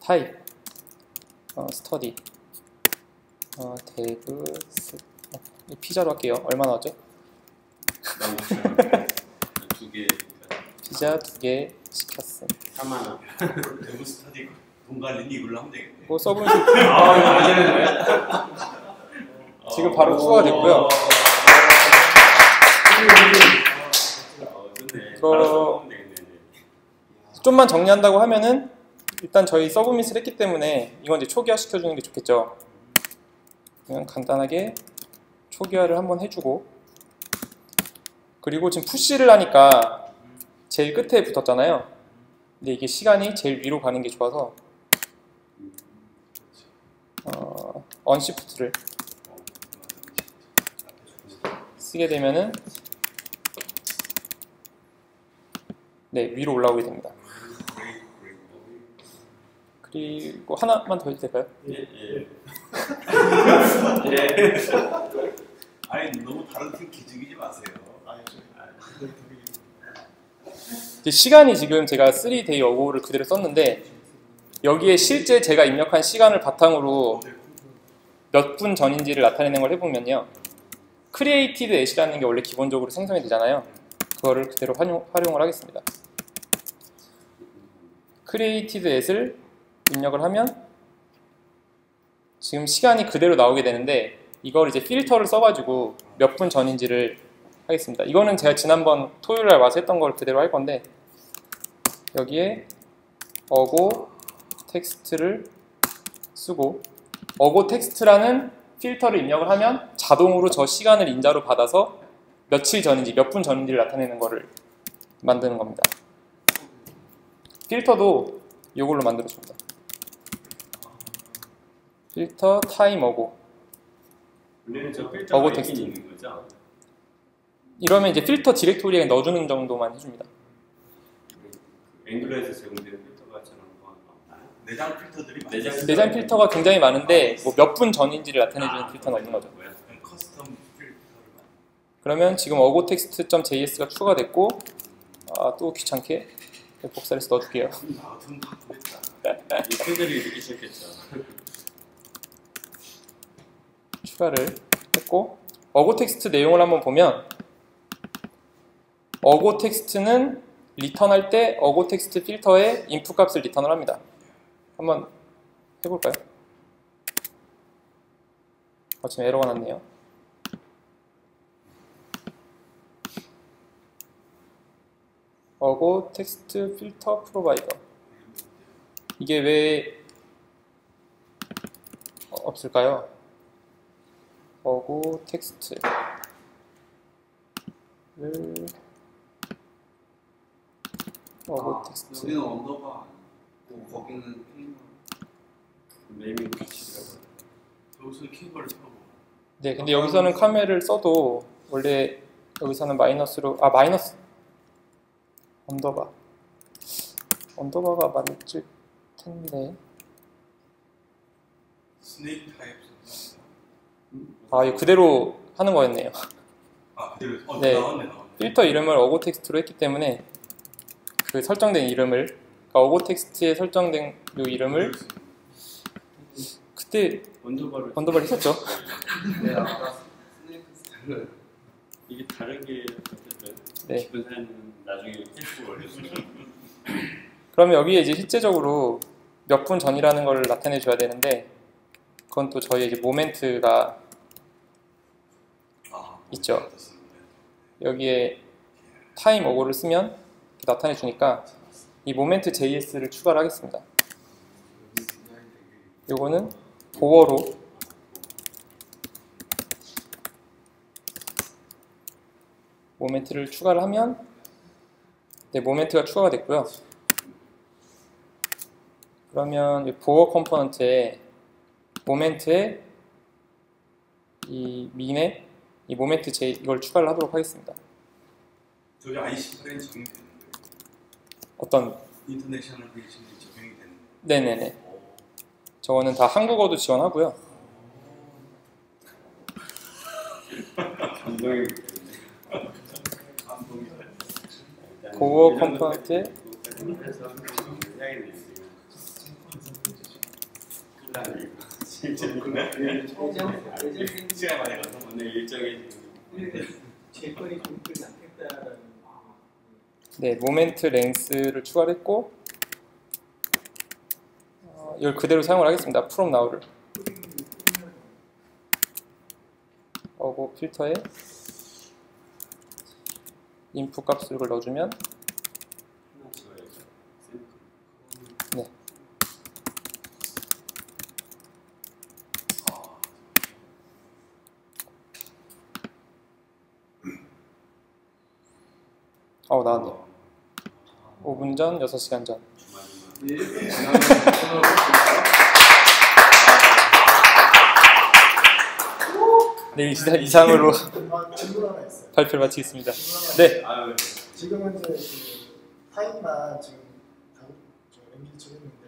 타입, 스터디, 대그, 피자로 할게요. 얼마 나왔죠? 두 개. 피자 2개 시켰음. 4만 원. 대부 스타디 돈 관리니 이걸로 하면 되겠네. 뭐 서브밋 지금 바로 추가가 됐고요. 좋네. 이거 좀만 정리한다고 하면은 일단 저희 서브밋을 했기 때문에 이건 이제 초기화 시켜주는 게 좋겠죠. 그냥 간단하게 초기화를 한번 해주고 그리고 지금 푸시를 하니까 제일 끝에 붙었잖아요. 근데 이게 시간이 제일 위로 가는 게 좋아서 언시프트를 쓰게 되면은 위로 올라오게 됩니다. 그리고 하나만 더 해도 될까요? 예. 아니 너무 다른 팀 기죽이지 마세요. 이제 시간이 지금 제가 3day ago를 그대로 썼는데 여기에 실제 제가 입력한 시간을 바탕으로 몇 분 전인지를 나타내는 걸 해보면요. created at이라는 게 원래 기본적으로 생성이 되잖아요. 그거를 그대로 활용을 하겠습니다. created at을 입력을 하면 지금 시간이 그대로 나오게 되는데 이걸 이제 필터를 써가지고 몇 분 전인지를 하겠습니다. 이거는 제가 지난번 토요일날 와서 했던 걸 그대로 할 건데 여기에 어고 텍스트를 쓰고 어고 텍스트라는 필터를 입력을 하면 자동으로 저 시간을 인자로 받아서 며칠 전인지 몇 분 전인지를 나타내는 거를 만드는 겁니다. 필터도 이걸로 만들어줍니다. 필터 타임 어고. 원래는 저 필터가 어고 있긴 텍스트. 있는 거죠? 이러면 이제 필터 디렉토리에 넣어주는 정도만 해줍니다. 앵글러에서 제공되는 필터가처럼 뭐 없나요? 내장 필터들이 많아요. 내장 필터가 굉장히 많은데 뭐 몇 분 전인지를 나타내주는 필터는 없는 거죠. 커스텀 필터를 많이. 그러면 지금 어고 텍스트.js가 추가됐고 또 귀찮게 복사해서 넣어줄게요. 나 같으면 다 보겠다. 유튜브들이 이렇게 시작했죠. 추가를 했고 어고 텍스트 내용을 한번 보면 어고 텍스트는 리턴할 때 어고 텍스트 필터에 인풋 값을 리턴을 합니다. 한번 해볼까요? 지금 에러가 났네요. 어고 텍스트 필터 프로바이더. 이게 왜 없을까요? 어고 텍스트를 어고 텍스트 여기는 언더바 아니고 거기는 케이블. 네이밍 기치라고. 여기서 케이블을 펴고. 네, 근데 여기서는 카메라를 써도 원래 여기서는 마이너스로 마이너스 언더바가 맞을 텐데 스네이크 타입. 이거 그대로 하는 거였네요. 그대로. 네. 나왔네. 필터 이름을 어고 텍스트로 했기 때문에 그 설정된 이름을 그러니까 어고 텍스트에 설정된 이 이름을 그때 언더바를 했었죠. 네, 아까 스네이크 스타일을 이게 다른 게 어쨌든 네. 기본 사연은 나중에 페이스북 올렸어요. 그러면 여기에 이제 실제적으로 몇 분 전이라는 걸 나타내 줘야 되는데 그건 또 저희 이제 모멘트가 있죠. 여기에 타임 어고를 쓰면 이렇게 나타내 주니까 이 모멘트 JS를 추가를 하겠습니다. 요거는 도어로 모멘트를 추가를 하면 네, 모멘트가 추가가 됐고요. 그러면 이 보어 컴포넌트에 모멘트에 이 민에 이 모멘트 J 이걸 추가를 하도록 하겠습니다. 저기 IC8에 적용이 되는 거예요. 어떤 인터내셔널 브리징이 적용이 되는 거예요. 네네네. 저거는 다 한국어도 지원하고요. 감동이 보어 컴포넌트에 시간 많이 가서 오늘 일정이 제 건이 좀 있지 않겠다라는. 네, 모멘트 랭스를 추가를 했고 이걸 그대로 사용을 하겠습니다. from now를 어고 필터에 인풋 값을 이걸 넣어주면 네. 나왔네요. 5분 전, 6시간 전. 네, 이상으로 질문 하나 있어요. 발표를 마치겠습니다. 네. 아유, 지금은 이제 그 타임만 지금 저 랭귀지 적용했는데